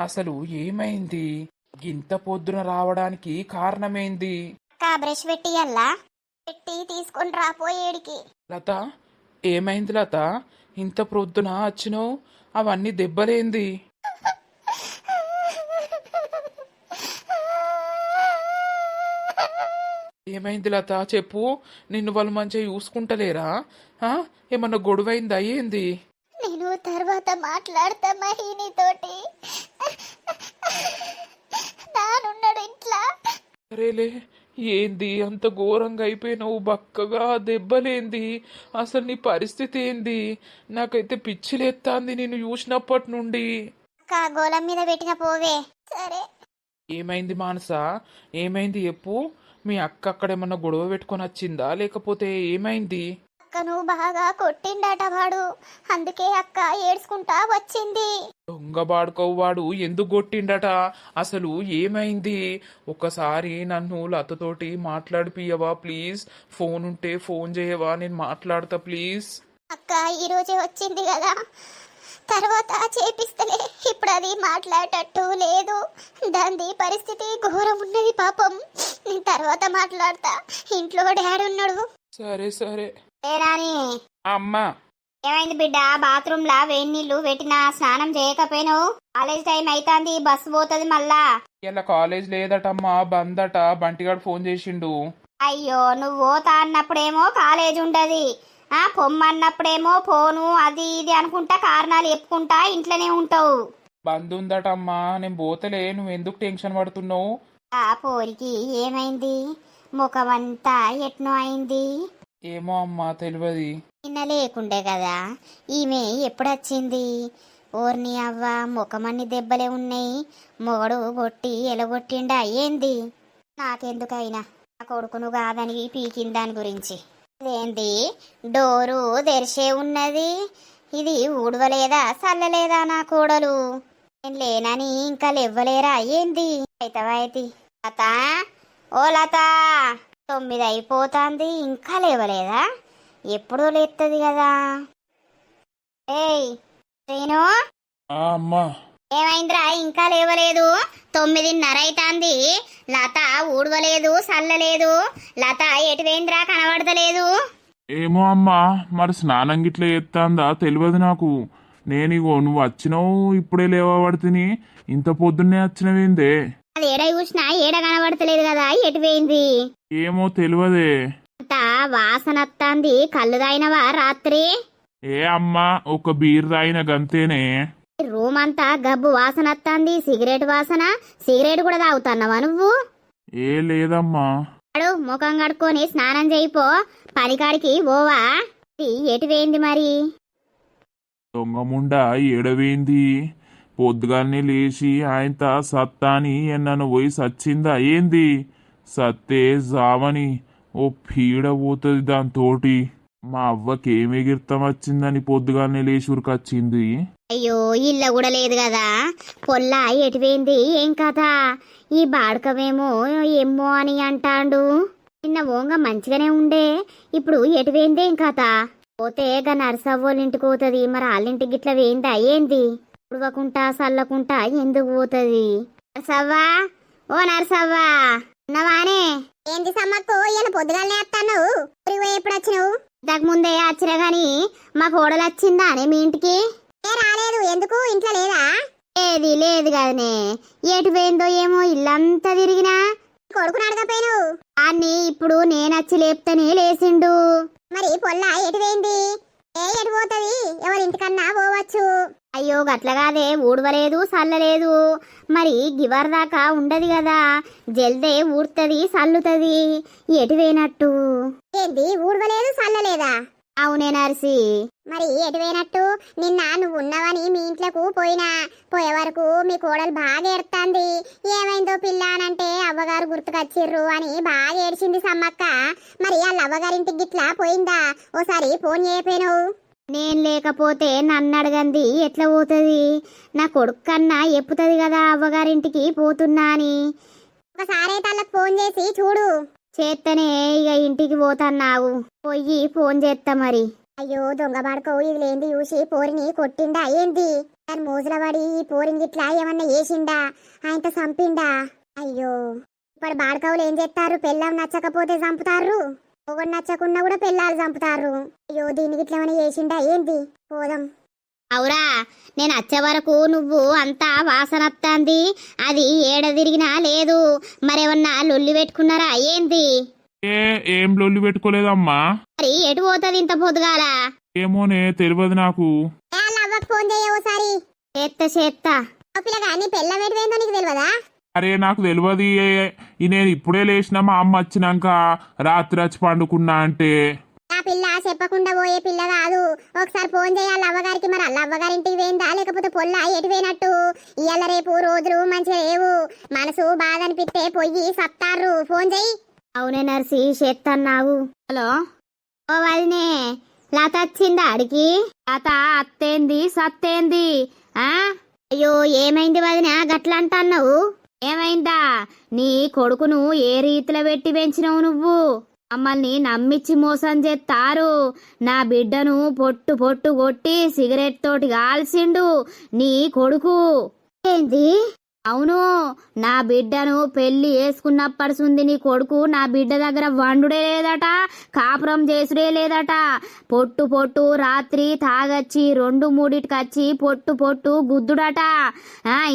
అసలు ఏమైంది? ఇంత పొద్దున రావడానికి కారణమేంది? బ్రష్ పెట్టి అల్లా పెట్టి తీసుకొని రాపోయేడికి. లత, ఏమైంది లత? ఇంత పొద్దున వచ్చినావు, అవన్నీ దెబ్బలేంది? ఏమైంది లత చెప్పు. నిన్ను వాళ్ళు మంచిగా చూసుకుంటలేరా? ఏమన్నా గొడవైందా ఏంది? నేను తర్వాత మాట్లాడతా మహిని తోటి, నానున్నాడు ఇంట్లో. సరేలే, ఏంది అంత ఘోరంగా అయిపోయినావు? బక్కగా దెబ్బలేంది? అసలు నీ పరిస్థితి ఏంది? నాకైతే పిచ్చిలేత్తాంది నిన్ను చూసినప్పటి నుండి. గోళం మీద పెట్టిన పోవే. సరే ఏమైంది మానస? ఏమైంది చెప్పు. మీ అక్క అక్కడేమన్నా గొడవ పెట్టుకొని వచ్చిందా లేకపోతే ఏమైంది? అక్కను బాగా కొట్టిండట వాడు, అందుకే అక్క ఏడ్చుకుంటా వచ్చింది. దొంగ బాడుకోవు వాడు ఎందుకు కొట్టిండట? అసలు ఏమైంది? ఒకసారి నన్ను లతతోటి మాట్లాడిపియవా ప్లీజ్? ఫోన్ ఉంటే ఫోన్ చేయవా, నేను మాట్లాడతా ప్లీజ్. అక్క ఈరోజే వచ్చింది కదా, తర్వాత చేపిస్తలే. ఇప్పుడు అది మాట్లాడేటట్టు లేదు, దాని పరిస్థితి ఘోరం ఉన్నది పాపం. నేను తర్వాత మాట్లాడతా, ఇంట్లో డాడీ ఉన్నాడు. సరే సరే. ఏరాని అమ్మా, ఏమైంది బిడ్డ? బాత్రూమ్ లా వేడి నీళ్లు పెట్టినా స్నానం చేయకపోయినావు? కాలేజ్ టైం అయితాంది, బస్సు పోతుంది మళ్ళా. ఇలా కాలేజ్ లేదటమ్మా, బంద్ అట. బంటిగాడు ఫోన్ చేసిండు. అయ్యో, నువ్వు పోతా అన్నప్పుడేమో కాలేజ్ ఉండదు, పొమ్మన్నప్పుడేమో ఫోను అది ఇది అనుకుంటా కారణాలు చెప్పుకుంటా ఇంట్లోనే ఉంటావు. బంద్ ఉందటమ్మా, నేను పోతలే. నువ్వు ఎందుకు టెన్షన్ పడుతున్నావు? ఆ పోరికి ఏమైంది? ముఖమంతా ఎట్నో అయింది. ఏమో అమ్మా, తెలియదు. నిన్న లేకుండే కదా, ఈమె ఎప్పుడొచ్చింది? ఓర్ని అవ్వ, ముఖమన్ని దెబ్బలే ఉన్నాయి. మొగడు కొట్టి ఎలగొట్టిండా ఏంది? నాకెందుకైనా నా కొడుకును కాదని పీకిన దాని గురించి. ఇదేంది డోరు తెరిసే ఉన్నది? ఇది ఊడవలేదా చల్లలేదా నా కోడలు? నేను లేనని ఇంకా లేవ్వలేరా ఏంది? అయితవాయితి. లత, ఓ లత, 9 అయిపోతుంది ఇంకా లేవలేదా? ఎప్పుడో లేస్తుంది కదా. ఏయ్ శ్రీను, అమ్మా, ఏమైందిరా ఇంకా లేవలేదు? 9:30 అవుతుంది. లత ఊడవలేదు చల్లలేదు. లత ఎటువేంద్రా కనబడతలేదు? ఏమో అమ్మా, మరి స్నానం గిట్ల ఎత్తాందా తెలియదు నాకు. నేనిగో నువ్వు వచ్చినావు ఇప్పుడే లేవబడుతుని, ఇంత పొద్దున్నే వచ్చినవేందే? అది ఏడ చూసినా ఏడ కనబడతలేదు కదా, ఎటువేంది? ఏమో తెలియదే. అంత వాసన వస్తుంది. కళ్ళు తాగినవా రాత్రి? ఏ అమ్మా, ఒక బీర్ తాగిన గంతేనే. రూమ్ అంతా గబ్బు వాసన వస్తుంది, సిగరెట్ వాసన. సిగరెట్ కూడా తాగుతున్నావా నువ్వు? ఏ లేదమ్మా. అడు ముఖం కడుక్కొని స్నానం చేయిపో, పనికాడికి ఓవా. ఎటువేంది మరి? దొంగముండా ఏడవేంది? పొద్దుగానే లేచి ఆయనత సత్తాని ఎన్నను పోయి సచ్చిందా ఏంది? సత్తే జావని ఓ పీడ పోతుంది దాంతోటి. మా అవ్వకి ఏం ఎగిరితం వచ్చిందని పొద్దుగానే లేచి ఉరికొచ్చింది. అయ్యో, ఇల్ల కూడా లేదు కదా. పొల్ల ఎటువేంది ఏం కథ? ఈ బాడకమేమో ఏమో అని అంటాండు. నిన్న ఓంగ మంచిగానే ఉండే, ఇప్పుడు ఎటువేంది ఏం కథ? పోతే గా నర్సవ్వోళ్ళ ఇంటికి పోతుంది, మరి వాళ్ళింటికి గిట్ల వేందా ఏంది? ఉడవకుంటా చల్లకుంటా ఎందుకు పోతుంది? నర్సవ్వా, ఓ నర్సవ్వా, ఉన్నవానే? ఏంది సమ్మక్కు, ఇలా పొద్దుగాలనే వస్తాను. ఎప్పుడు వచ్చినావు? ఇంతకు ముందే వచ్చిన గాని మా కోడలు వచ్చిందా అనే మీ ఇంటికి? రాలేదు. ఎందుకు, ఇంట్లో లేదా? ఏది లేదు కదనే. ఎటు పోయిందో ఏమో, ఇల్లంతా తిరిగినా. కొడుకుని అడగపోయాను. అన్ని ఇప్పుడు నేనచ్చి లేపుతనే లేచిండు. మరి పొల్ల ఎటు పోయింది? ఎటు పోతుంది? ఎవరింటికన్నా పోవచ్చు. అయ్యో గట్లగాదే, ఊడవలేదు చల్లలేదు. మరి గివర్ దాకా ఉండదు కదా, జల్దే ఊడుతుంది చల్లుతుంది. ఎటు పోయినట్టు? ఏంది ఊడవలేదు చల్లలేదా? అవునే నర్సి. మరి ఎటు పోయినట్టు? నిన్న నువ్వు ఉన్నావని మీ ఇంట్లోకు పోయే వరకు మీ కోడలు బాగా ఏడుతుంది. ఏమైందో పిల్ల అనంటే అవ్వగారు గుర్తుకొచ్చిర్రు అని బాగా ఏడ్చింది సమ్మక్క. మరి వాళ్ళ అవ్వగారింటికి గిట్లా పోయిందా? ఓసారి ఫోన్ చేయపోయినావు? నేను లేకపోతే నన్ను అడగంది ఎట్లా పోతుంది? నా కొడుకు కన్నా ఎప్పుతుంది కదా అవ్వగారింటికి పోతున్నా అని. ఒకసారి వాళ్ళకి ఫోన్ చేసి చూడు. చేత్తనే ఇక ఇంటికి పోతన్నావు, పోయి ఫోన్ చేస్తా మరి. అయ్యో దొంగ బాడుకో, ఇది లేంది చూసి పోరిని కొట్టిండా ఏంది? దాని మోజుల పడి ఈ పోరిని గిట్లా ఏమన్నా వేసిండా? ఆయనతో చంపిండా? అయ్యో, ఇప్పుడు బాడుకవులు ఏం చేస్తారు? పెళ్ళం నచ్చకపోతే చంపుతారు, ఒకటి నచ్చకున్నా కూడా పెళ్ళాలు చంపుతారు. అయ్యో, దీనికి ఇట్లా ఏమైనా చేసిండా ఏంది? పోదాం. అవురా, నేను వచ్చే వరకు నువ్వు అంతా వాసన వస్తుంది. అది ఏడ తిరిగినా లేదు. మరేమన్నా లొల్లి పెట్టుకున్నారా ఏంది? ఏం లొల్లి పెట్టుకోలేదమ్మా. మరి ఎటు పోతుంది ఇంత పొద్దుగాల? ఏమోనే తెలియదు నాకు. వాళ్ళ అవ్వకు ఫోన్ చేయవోసారి. చేత్తా. పిల్లగా నీ పెళ్ళం ఎటువేందో నీకు తెలియదా? అరే నాకు తెలియదు. నేను ఇప్పుడే లేచిన, మా అమ్మ వచ్చినాక రాత్రి వచ్చి పండుకున్నా అంటే. నా పిల్ల చెప్పకుండా పోయే పిల్ల కాదు. ఒకసారి ఫోన్ చేయాలి అవ్వగారికి. మరి అల్ల అవ్వగారింటికి పోయిందా లేకపోతే పొల్ల ఎటు పోయినట్టు? ఇవాళ రేపు రోజులు మంచిగా లేవు. మనసు బాధ అనిపిస్తే పొయ్యి సత్తారు. ఫోన్ చెయ్యి. అవునే నర్సి చేత్తన్నావు. హలో ఓ వదినే, లత వచ్చిందా అడిగి? లత అత్తేంది సత్తేంది? అయ్యో ఏమైంది వదిన గట్లా అంటున్నావు? ఏమైందా? నీ కొడుకును ఏ రీతిలో పెట్టి పెంచినావు నువ్వు? మమ్మల్ని నమ్మిచ్చి మోసం చేస్తారు. నా బిడ్డను పొట్టు పొట్టు కొట్టి సిగరెట్ తోటి కాల్సిండు నీ కొడుకు. ఏంది? అవును, నా బిడ్డను పెళ్లి వేసుకున్నప్పటిసుంది నీ కొడుకు నా బిడ్డ దగ్గర వండుడే లేదట, కాపురం చేసుడే లేదట. పొట్టు పొట్టు రాత్రి తాగచ్చి 2-3టికి పొట్టు పొట్టు గుద్దుడట.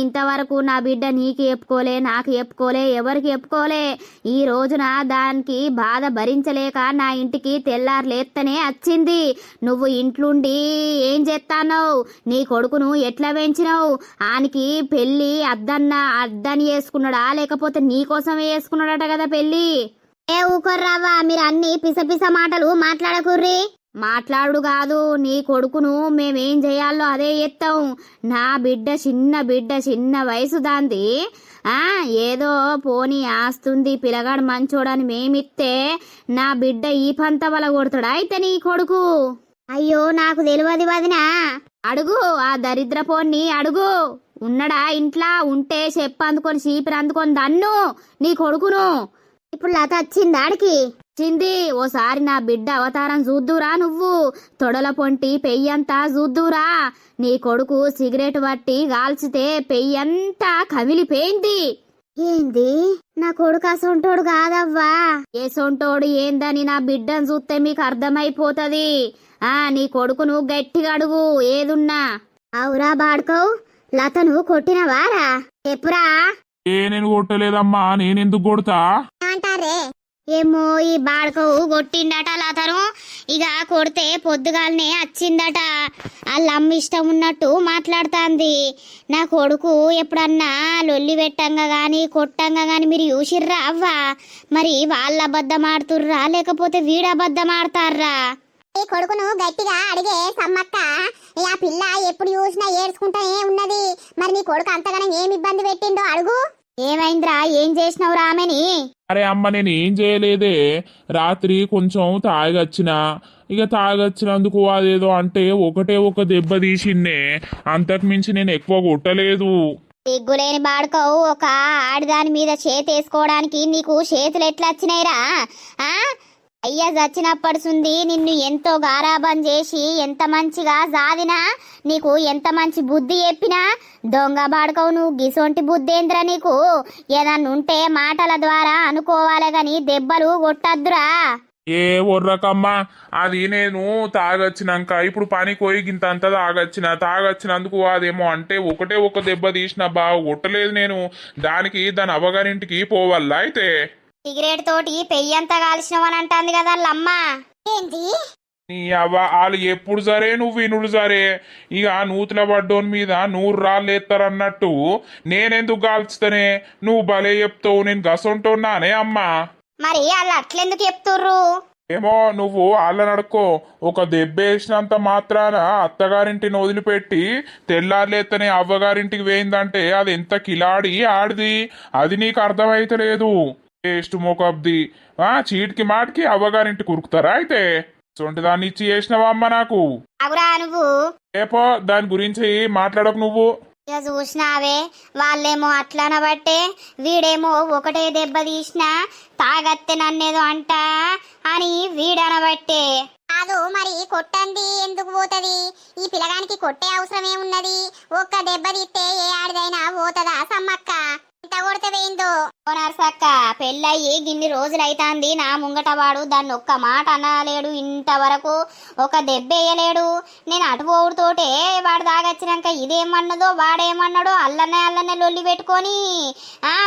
ఇంతవరకు నా బిడ్డ నీకు చెప్పుకోలే, నాకు చెప్పుకోలే, ఎవరికి చెప్పుకోలే. ఈ రోజున దానికి బాధ భరించలేక నా ఇంటికి తెల్లారులేత్తనే వచ్చింది. నువ్వు ఇంట్లుండి ఏం చేస్తానవు? నీ కొడుకును ఎట్లా పెంచినావు? ఆనికి పెళ్లి అద్దని చేసుకున్నాడా లేకపోతే నీకోసమే చేసుకున్నాడట కదా పెళ్లి? ఏ ఊకొర్రావా, మీరు అన్ని పిసపిస మాటలు మాట్లాడకుర్రి. మాట్లాడు కాదు, నీ కొడుకును మేమేం చేయాలో అదే చేస్తాం. నా బిడ్డ చిన్న వయసు దాంది. ఏదో పోనీ ఆస్తుంది పిల్లగాడు మంచోడని మేమిస్తే నా బిడ్డ ఈ పంత వల కొడతాడా అయితే నీ కొడుకు? అయ్యో నాకు తెలియదు వదినా. అడుగు ఆ దరిద్ర పోన్ని అడుగు. ఉన్నడా ఇంట్లో? ఉంటే చెప్పందుకొని చీపిరి అందుకొని దన్ను నీ కొడుకును. ఇప్పుడు లత వచ్చింది ఆడికి? వచ్చింది. ఓసారి నా బిడ్డ అవతారం చూద్దురా నువ్వు. తొడల పొంటి పెయ్యంతా చూద్దురా. నీ కొడుకు సిగరెట్ పట్టి కాల్చితే పెయ్యంతా కమిలిపోయింది. ఏంది? నా కొడుకు అసొంటోడు కాదవ్వా. ఏ సొంటోడు ఏందని నా బిడ్డను చూస్తే మీకు అర్థమైపోతది. నీ కొడుకును గట్టిగా అడుగు ఏదున్నా. అవురా బాడుకోవు, లతను కొట్టినవారా? చెప్పురా. నేను కొట్టలేదమ్మా, నేనెందుకు కొడతా? ఏమంటారే? ఏమో ఈ బాడుకోవు కొట్టిండట లతను. ఇక కొడితే పొద్దుగాలనే వచ్చిందట. వాళ్ళమ్మ ఇష్టం ఉన్నట్టు మాట్లాడుతాంది. నా కొడుకు ఎప్పుడన్నా లొల్లి పెట్టంగా గాని కొట్టంగా గాని మీరు చూసిర్రా అవ్వా? మరి వాళ్ళ అబద్ధం ఆడుతుర్రా లేకపోతే వీడబద్ధం ఆడతారా? ఈ కొడుకును గట్టిగా అడిగే సమ్మక్క. ఆ పిల్ల ఎప్పుడు చూసినా ఏడ్చుకుంటానే ఉన్నది. మరి నీ కొడుకు అంతగానం ఏమి ఇబ్బంది పెట్టిండో అడుగు. ఏమైందిరా? ఏం చేసినావు రామని? అరే అమ్మ, నేను ఏం చేయలేదే. రాత్రి కొంచెం తాగొచ్చినందుకు అదేదో అంటే ఒకటే ఒక దెబ్బ తీసిండే. అంతకు మించి నేను ఎక్కువ కొట్టలేదు. సిగ్గులేని బాడుకోవు, ఒక ఆడిదాని మీద చేతేసుకోవడానికి నీకు చేతులు ఎట్లా వచ్చినాయిరా? అయ్య చచ్చినప్పటిసుంది నిన్ను ఎంతో గారాబం చేసి ఎంత మంచిగా సాదినా, నీకు ఎంత మంచి బుద్ధి చెప్పినా దొంగ బాడుకోవు నువ్వు. గిసొంటి బుద్ధి ఏంద్రా నీకు? ఏదన్నుంటే మాటల ద్వారా అనుకోవాలి గాని దెబ్బలు కొట్టద్దురా. ఏ ఒర్రకమ్మా, అది నేను తాగొచ్చినాక ఇప్పుడు పనికి పోయి గింతంతా తాగొచ్చినందుకు అదేమో అంటే ఒకటే ఒక దెబ్బ తీసిన బాగా కొట్టలేదు నేను. దాని అవ్వగారింటికి పోవాలా అయితే? సిగరెట్ తోటి పెయ్యంతా కాల్చినవని అంటాంది కదా వాళ్ళమ్మ. ఏంటి? నీ అవ్వ వాళ్ళు ఎప్పుడు సరే నువ్వు వినుడు సరే. ఇక నూతుల పడ్డోని మీద 100 రాళ్ళు ఎత్తారన్నట్టు నేనెందుకు కాల్చుతానే? నువ్వు భలే చెప్తావు. నేను గసంటున్నానే అమ్మా. మరి వాళ్ళు అట్లెందుకు చెప్తుర్రు? ఏమో, నువ్వు వాళ్ళ నడుకో. ఒక దెబ్బేసినంత మాత్రాన అత్తగారింటిని వదిలిపెట్టి తెల్లారులేత్తనే అవ్వగారింటికి వేయిందంటే అది ఎంత కిలాడి ఆడిది. అది నీకు అర్థమైతలేదు. టేస్ట్ మోకబ్ది. చీటికి మాటికి అవ్వగారింటి కురుకుతారా అయితే? సొంటి దాన్ని ఇచ్చి చేసినవా అమ్మ నాకు? నువ్వు ఏపో దాని గురించి మాట్లాడకు నువ్వు. ఇక చూసినావే, వాళ్ళేమో అట్లనబట్టే వీడేమో ఒకటే దెబ్బ తీసినా తాగత్తే నన్నేదో అంట అని వీడనబట్టే. కాదు మరి కొట్టండి ఎందుకు పోతది? ఈ పిల్లగానికి కొట్టే అవసరం ఏమున్నది? ఒక్క దెబ్బ తీస్తే ఏ ఆడిదైనా పోతదా సమ్మక్క? ఎంత కొడితే పోయిందో. నర్సక్క, పెళ్ళయ్యి గిన్ని రోజులైతాంది నా ముంగట వాడు దాన్ని ఒక్క మాట అనలేడు. ఇంతవరకు ఒక దెబ్బ వేయలేడు. నేను అటు పోవుడుతోటే వాడు దాగొచ్చినాక ఇదేమన్నదో వాడేమన్నాడో అల్లనే లొల్లి పెట్టుకొని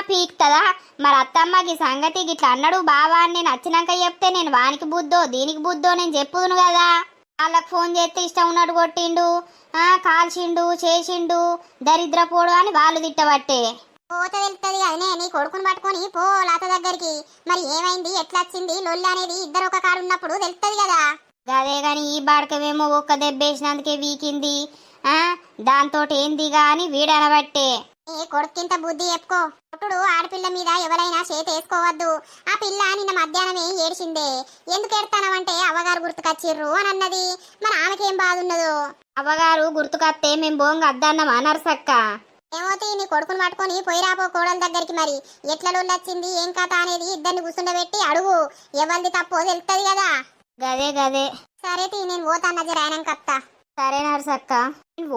పీక్తదా? మరి అత్తమ్మకి సంగతి గిట్లా అన్నాడు బావా అని నేను వచ్చినాక చెప్తే నేను వానికి బుద్ధో దీనికి బుద్ధో నేను చెప్పుదును కదా. వాళ్ళకి ఫోన్ చేస్తే ఇష్టం ఉన్నట్టు కొట్టిండు, కాల్చిండు, చేసిండు, దరిద్రపోడు అని వాళ్ళు తిట్టబట్టే. పోత వెళ్తుంది అదే నీ కొడుకుని పట్టుకొని పో లత దగ్గరికి. మరి ఏమైంది, ఎట్లా వచ్చింది లొల్లి అనేది ఇద్దరు ఒక కాడు ఉన్నప్పుడు తెలుస్తుంది కదా. గదే గాని ఈ బాడకమేమో ఒక్క దెబ్బేసినందుకే వీకింది. దాంతో ఏంది గాని వీడనబట్టే. ఏ కొడుకింత బుద్ధి చెప్పుకో. పుట్టుడు ఆడపిల్ల మీద ఎవరైనా చేతి వేసుకోవద్దు. ఆ పిల్ల నిన్న మధ్యాహ్నమే ఏడ్చిందే. ఎందుకు ఏడతానవంటే అవ్వగారు గుర్తుకొచ్చిర్రు అని అన్నది. మరి ఆమెకేం బాధ ఉన్నదో. అవ్వగారు గుర్తుకొస్తే మేం బోంగ అద్దన్నమా నర్సక్క? ఏమోతి నీ కొడుకుని పట్టుకొని పోయిరాపో కోడల దగ్గరికి. మరి ఎట్ల వచ్చింది ఏం కథ అనేది ఇద్దరిని కూర్చుండబెట్టి అడుగు. ఎవరిది తప్పో తెలుస్తుంది కదా. గదే గదే. సరే తీ నేను పోతాన్న జరాయనం కత్తా. సరే నర్సక్క.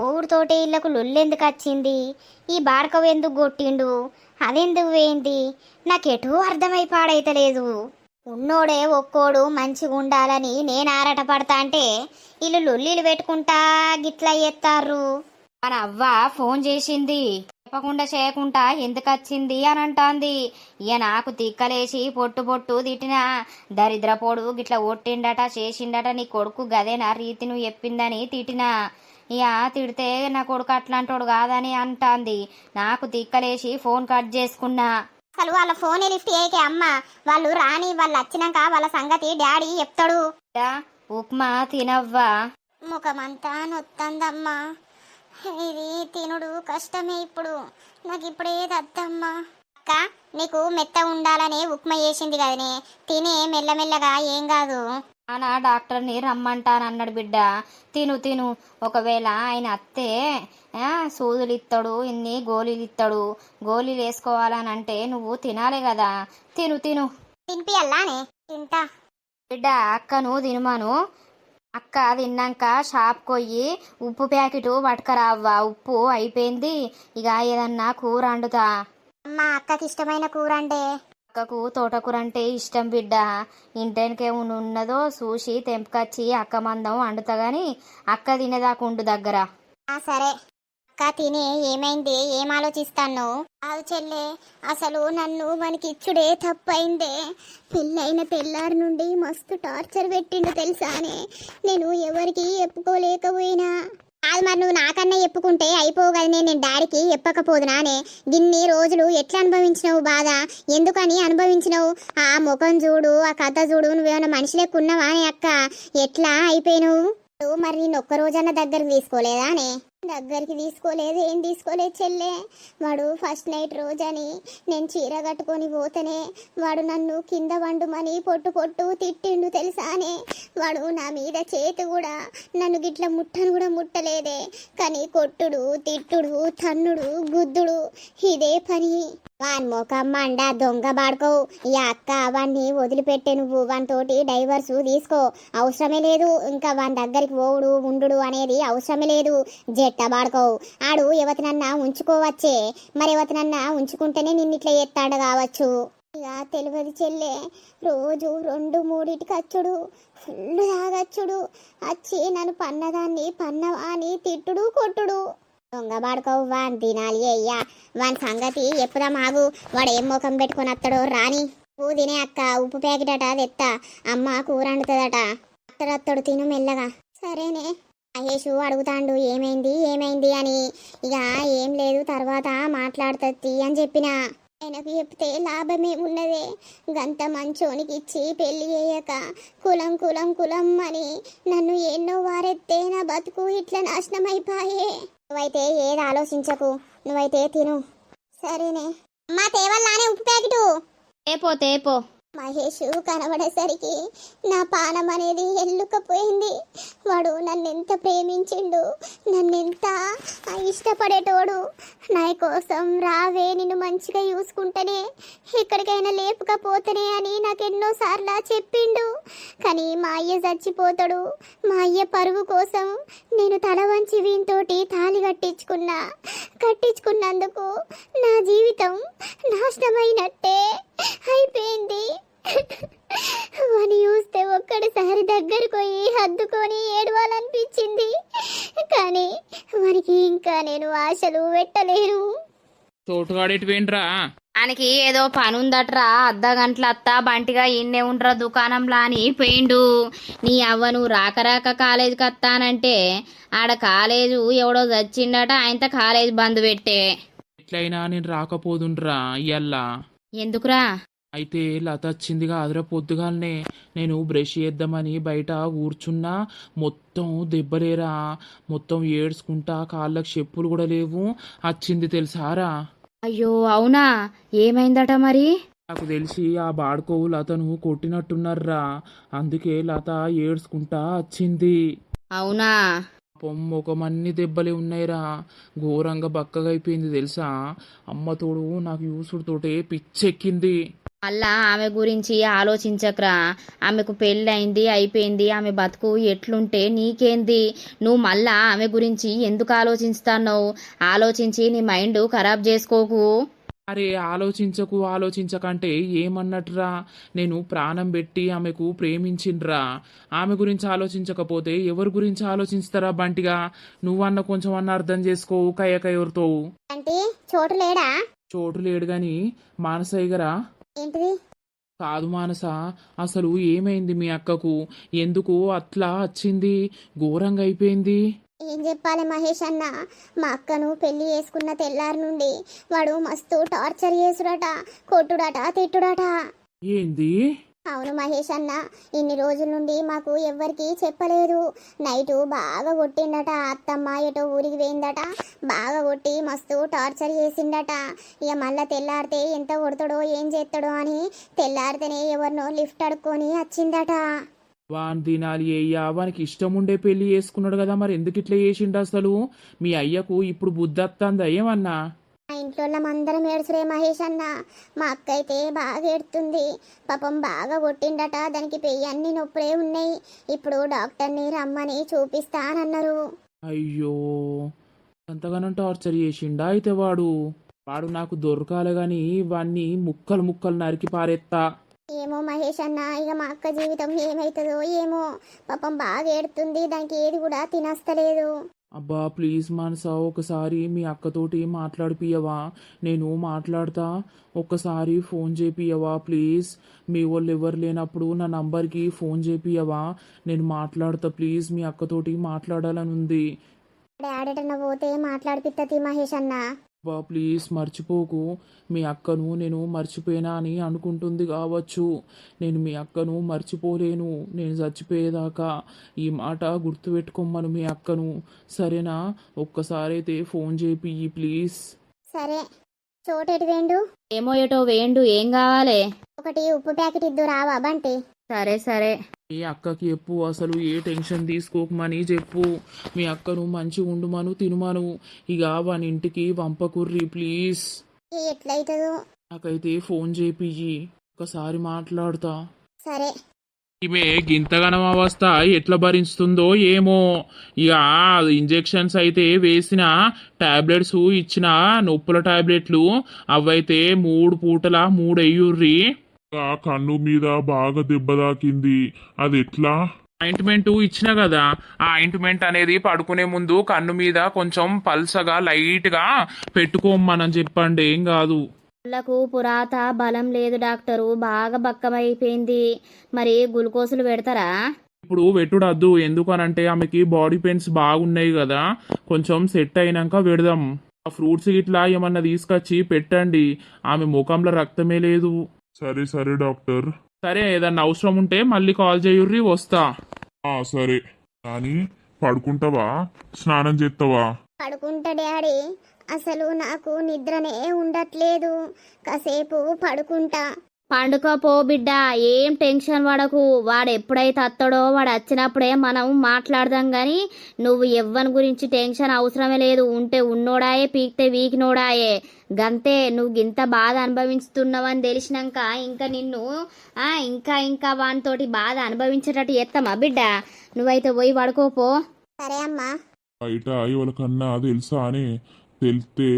ఓవుడితోటి ఇళ్లకు లొల్లెందుకు వచ్చింది? ఈ బాడకవు ఎందుకు కొట్టిండు? అదెందుకు వేయింది? నాకెటూ అర్థమైపాడైతలేదు. ఉన్నోడే ఒక్కోడు మంచిగా ఉండాలని నేను ఆరాట పడతా అంటే వీళ్ళు లొల్లీలు పెట్టుకుంటా గిట్లా ఎత్తారు. మన అవ్వ ఫోన్ చేసింది. చెప్పకుండా చేయకుండా ఎందుకు వచ్చింది అని అంటాంది. ఇక నాకు తిక్కలేసి పొట్టు పొట్టు తిట్టినా. దరిద్రపోడు గిట్లా ఒట్టిండట చేసిండట, నీ కొడుకు గదేనా రీతి నువ్వు చెప్పిందని తిట్టినా. ఇక తిడితే నా కొడుకు అట్లాంటోడు కాదని అంటాంది. నాకు తిక్కలేసి ఫోన్ కట్ చేసుకున్నా. అసలు వాళ్ళ ఫోనే లిఫ్ట్ చేయకే అమ్మ. వాళ్ళు రాని వాళ్ళు వచ్చినాక వాళ్ళ సంగతి డాడీ చెప్తాడు. ఉప్మా తినవ్వా. ముఖమంతా నొత్తందమ్మా. ఇది తినుడు కష్టమే ఇప్పుడు. నాకు ఇప్పుడే తద్దమ్మా. అక్క నీకు మెత్త ఉండాలనే ఉప్మా చేసింది కదనే, తినే మెల్లమెల్లగా ఏం కాదు. నాన్న డాక్టర్ని రమ్మంటానన్నాడు బిడ్డ. తిను తిను. ఒకవేళ ఆయన అత్తే సూదులు ఇస్తాడు, ఇన్ని గోళీలు ఇస్తాడు. గోళీలు వేసుకోవాలని అంటే నువ్వు తినాలి కదా. తిను తిను. తినిపియల్లానే? తింటా బిడ్డ. అక్కను తినమాను. అక్క తిన్నాక షాప్కి పోయి ఉప్పు ప్యాకెట్ పట్టుకరావ్వా. ఉప్పు అయిపోయింది. ఇక ఏదన్నా కూర వండుతా. అమ్మా అక్కకి ఇష్టమైన కూర అంటే? అక్కకు తోటకూర అంటే ఇష్టం బిడ్డ. ఇంటెనకే ఉన్నదో చూసి తెంపుకొచ్చి అక్క మందం వండుతా గాని అక్క తినేదాకా ఉండు దగ్గర. సరే అక్క తినే. ఏమైంది? ఏం ఆలోచిస్తాను? అవు చెల్లే, అసలు నన్ను మనకి ఇచ్చుడే తప్పైందే. పెళ్ళైన తెల్లారి నుండి మస్తు టార్చర్ పెట్టిండు తెలుసానే. నేను ఎవరికి చెప్పుకోలేకపోయినా. అది మరి నువ్వు నాకన్నా చెప్పుకుంటే అయిపోవు కదా. నేను డాడీకి చెప్పకపోదునానే. గిన్ని రోజులు ఎట్లా అనుభవించినావు బాధ? ఎందుకని అనుభవించినావు? ఆ ముఖం చూడు, ఆ కథ చూడు. నువ్వేమన్నా మనిషి లెక్క ఉన్నావా అని అక్క? ఎట్లా అయిపోయినావు? మరి నేను ఒక్క రోజన్నా దగ్గరికి తీసుకోలేదానే? దగ్గరికి తీసుకోలేదు. ఏం తీసుకోలేదు చెల్లె. వాడు ఫస్ట్ నైట్ రోజని నేను చీర కట్టుకొని పోతేనే వాడు నన్ను కింద వండుమని పొట్టు పొట్టు తిట్టిండు తెలుసానే. వాడు నా మీద చేతి కూడా నన్ను గిట్ల ముట్టను కూడా ముట్టలేదే. కానీ కొట్టుడు, తిట్టుడు, తన్నుడు, గుద్దుడు ఇదే పని. వాని మొఖం మండ దొంగ బాడుకోవు. ఈ అక్క వాడిని వదిలిపెట్టే నువ్వు. వానితోటి డైవర్స్ తీసుకో. అవసరమే లేదు. ఇంకా వాని దగ్గరికి పోవుడు ఉండు అనేది అవసరమే లేదు. జట్ట బాడుకోవు. ఆడు ఎవరినన్నా ఉంచుకోవచ్చే. మరి ఎవరినన్నా ఉంచుకుంటేనే నిన్నిట్లా ఎత్తాడు కావచ్చు. ఇక తెలియదు చెల్లె. రోజు 2-3 వచ్చుడు. ఫుల్ తాగచ్చుడు. వచ్చి నన్ను పన్నదాన్ని పన్నవా అని తిట్టుడు కొట్టుడు. దొంగ బాడుకోవు. వాని తినాలి అయ్యా. వాని సంగతి ఎప్పుడా మాగు. వాడు ఏం ముఖం పెట్టుకుని వస్తాడో రాని. నువ్వు తినే అక్క. ఉప్పు ప్యాకెట్ అట తెత్తా. అమ్మ కూర వండుతుందట. అత్తడు తిను మెల్లగా. సరేనే. మహేషు అడుగుతాండు ఏమైంది ఏమైంది అని. ఇక ఏం లేదు తర్వాత మాట్లాడుతుంది అని చెప్పిన. ఆయనకు చెప్తే లాభమేమున్నదే? గంత మంచోనికి ఇచ్చి పెళ్లి చేయక కులం కులం కులం అని నన్ను ఎన్నో వారెత్తే నా బతుకు ఇట్లా నాశనం అయిపోయే. నువ్వైతే ఏది ఆలోచించకు. నువ్వైతే తిను. సరేనే అమ్మా. తేవల్లానే ఉప్పు ప్యాకెటు? తేపో తేపో. మహేష్ కనబడేసరికి నా పానం అనేది ఎల్లుకపోయింది. వాడు నన్నెంత ప్రేమించిండు, నన్నెంత ఇష్టపడేటోడు. నా కోసం రావే నిన్ను మంచిగా చూసుకుంటేనే ఎక్కడికైనా లేపుకపోతేనే అని నాకెన్నోసార్లు చెప్పిండు. కానీ మా అయ్య చచ్చిపోతాడు. మా అయ్య పరువు కోసం నేను తల వంచి వీనితోటి తాళి కట్టించుకున్నందుకు నా జీవితం నాశనమైనట్టే అయిపోయింది. వాని చూస్తే ఒక్కడిసారి దగ్గరకు పోయి హద్దుకొని ఏడవాలనిపించింది. కానీ వానికి ఇంకా నేను ఆశలు పెట్టలేను. తోటగాడేటి పోయిండ్రా? ఆయనకి ఏదో పని ఉందట్రా. అర్ధగంటల అత్త బంటిగా ఇన్నే ఉండరా దుకాణంలా అని పోయిండు. నీ అవ్వ నువ్వు రాక కాలేజీకి వస్తానంటే ఆడ కాలేజు ఎవడో చచ్చిండట. ఆయనతో కాలేజ్ బంద్ పెట్టే. ఎట్లయినా నేను రాకపోదుండ్రా ఇయ్యల్లా. ఎందుకురా? అయితే లత వచ్చిందిగా అదర పొద్దుగాలనే నేను బ్రష్ చేద్దామని బయట కూర్చున్నా. మొత్తం దెబ్బలేరా, మొత్తం ఏడ్చుకుంటా, కాళ్ళకి చెప్పులు కూడా లేవు. వచ్చింది తెలుసారా? అయ్యో అవునా, ఏమైందట మరి? నాకు తెలిసి ఆ బాడుకోవు లతను కొట్టినట్టున్నారా, అందుకే లత ఏడ్చుకుంటా వచ్చింది. అవునా? ముఖమన్ని దెబ్బలే ఉన్నాయిరా, ఘోరంగా బక్కగా అయిపోయింది తెలుసా. అమ్మ తోడు నాకు యూసుడుతోటే పిచ్చెక్కింది. మళ్ళా ఆమె గురించి ఆలోచించకరా, ఆమెకు పెళ్ళయింది అయిపోయింది, ఆమె బతుకు ఎట్లుంటే నీకేంది? నువ్వు మళ్ళా ఆమె గురించి ఎందుకు ఆలోచిస్తావు? ఆలోచించి నీ మైండ్ ఖరాబ్ చేసుకోకు. అరే ఆలోచించకంటే ఏమన్నట్రా, నేను ప్రాణం పెట్టి ఆమెకు ప్రేమించిండ్రా. ఆమె గురించి ఆలోచించకపోతే ఎవరి గురించి ఆలోచిస్తారా బంటిగా? నువ్వన్న కొంచెం అన్న అర్థం చేసుకోవు, కయ్యకయ్యరుతో. అంటే చోటు లేడా? చోటు లేడు గాని మానసయ్యగరా. ఏంటిది? కాదు మానస, అసలు ఏమైంది మీ అక్కకు? ఎందుకు అట్లా వచ్చింది? ఘోరంగా అయిపోయింది. ఏం చెప్పాలి మహేష్ అన్న, మా అక్కను పెళ్లి చేసుకున్న తెల్లారి నుండి వాడు మస్తు టార్చర్ చేసుడట, కొట్టుడట, తిట్టుడట. ఏంది? అవును మహేష్ అన్న, ఇన్ని రోజుల నుండి మాకు ఎవ్వరికి చెప్పలేదు. నైటు బాగా కొట్టిండట, అత్తమ్మ ఎటో ఊరికి పోయిందట, బాగా కొట్టి మస్తు టార్చర్ చేసిండట. ఇక మళ్ళా తెల్లారితే ఎంత కొడతాడో ఏం చేస్తాడో అని తెల్లారితేనే ఎవరినో లిఫ్ట్ అడుక్కొని వచ్చిందట. వాని తినాలి అయ్యా, వానికి ఇష్టం ఉండే పెళ్లి చేసుకున్నాడు కదా, మరి ఎందుకు ఇట్లా చేసిండు అసలు? మీ అయ్యకు ఇప్పుడు బుద్ధి వస్తుందా ఏమన్నా? మా ఇంట్లో అందరం ఏడుచురే మహేష్ అన్న. మా అక్క అయితే బాగా ఏడుతుంది, పాపం బాగా కొట్టిండట, దానికి పెయ్యి అన్ని నొప్పులే ఉన్నాయి. ఇప్పుడు డాక్టర్ని రమ్మని చూపిస్తానన్నారు. అయ్యో, అంతగానో టార్చర్ చేసిండా అయితే వాడు? వాడు నాకు దొరకాలి గాని వాణ్ణి ముక్కలు ముక్కలు నరికి పారేత్తా. ఏమో మహేష్ అన్న, ఇక మా అక్క జీవితం ఏమవుతుందో ఏమో, పాపం బాగా ఏడుతుంది, దానికి ఏది కూడా తినస్తలేదు. అబ్బా ప్లీజ్ మానస, ఒకసారి మీ అక్కతోటి మాట్లాడిపియవా? నేను మాట్లాడతా, ఒక్కసారి ఫోన్ చేపియవా ప్లీజ్? మీ వాళ్ళు ఎవరు లేనప్పుడు నా నంబర్కి ఫోన్ చేపియవా? నేను మాట్లాడతా ప్లీజ్, మీ అక్కతోటి మాట్లాడాలని ఉంది. డాడీటన్న పోతే మాట్లాడిపిత్తది మహేష్ అన్న. అబ్బా ప్లీజ్ మర్చిపోకు, మీ అక్కను నేను మర్చిపోయినా అని అనుకుంటుంది కావచ్చు. నేను మీ అక్కను మర్చిపోలేను, నేను చచ్చిపోయేదాకా. ఈ మాట గుర్తుపెట్టుకోమ్మను మీ అక్కను, సరేనా? ఒక్కసారి అయితే ఫోన్ చేపి ప్లీజ్. సరే, చోటెటు వేండు? ఏమో ఎటో వేండు, ఏం కావాలి? ఒకటి ఉప్పు ప్యాకెట్ ఇద్దు రావా బంటి? సరే సరే. ఏ అక్కకి చెప్పు, అసలు ఏ టెన్షన్ తీసుకోకమని చెప్పు. మీ అక్కను మంచిగా ఉండుమను, తినుమను. ఇక వాని ఇంటికి వంపకుర్రి ప్లీజ్. ఎట్లయితుందో? నాకైతే ఫోన్ చేపియ్యి, ఒకసారి మాట్లాడతా. సరే. ఈమె గింతగనం అవస్థ ఎట్లా భరిస్తుందో ఏమో. ఇక ఇంజెక్షన్స్ అయితే వేసిన, టాబ్లెట్స్ ఇచ్చిన, నొప్పుల టాబ్లెట్లు అవైతే 3 పూటల 3 అయ్యుర్రి. ఆ కన్ను మీద బాగా దెబ్బ తాకింది, అది ఎట్లా? ఆయింట్మెంట్ ఇచ్చిన కదా, ఆ ఆయింట్మెంట్ అనేది పడుకునే ముందు కన్ను మీద కొంచెం పల్సగా లైట్గా పెట్టుకోమని చెప్పండి, ఏం కాదు. వాళ్ళకు పురాత బలం లేదు డాక్టరు, బాగా బక్కమైపోయింది. మరి గ్లూకోజులు పెడతారా? ఇప్పుడు పెట్టుడద్దు, ఎందుకనంటే ఆమెకి బాడీ పెయిన్స్ బాగున్నాయి కదా, కొంచెం సెట్ అయినాక పెడదాం. ఆ ఫ్రూట్స్ ఇట్లా ఏమన్నా తీసుకొచ్చి పెట్టండి, ఆమె ముఖంలో రక్తమే లేదు. సరే సరే డాక్టర్. సరే, ఏదన్నా అవసరం ఉంటే మళ్ళీ కాల్ చేయుర్రి, వస్తా. సరే, కానీ పడుకుంటావా, స్నానం చేస్తావా? పడుకుంటా డాడీ, అసలు నాకు నిద్రనే ఉండట్లేదు, కాసేపు పడుకుంటా. పండుకోపో బిడ్డ, ఏం టెన్షన్ పడకు. వాడు ఎప్పుడైతే అత్తడో వాడు వచ్చినప్పుడే మనం మాట్లాడదాం గాని నువ్వు ఎవ్వని గురించి టెన్షన్ అవసరమే లేదు. ఉంటే ఉన్నోడాయే, పీకితే వీకినోడాయే, గంతే. నువ్వు ఇంత బాధ అనుభవిస్తున్నావని తెలిసినాక ఇంకా నిన్ను ఇంకా ఇంకా వానితోటి బాధ అనుభవించేటట్టు ఎత్తమా బిడ్డ? నువ్వైతే పోయి పడుకోపో. సరే అమ్మా. బయట ఎవరికన్నా తెలుసా అని తెలితే,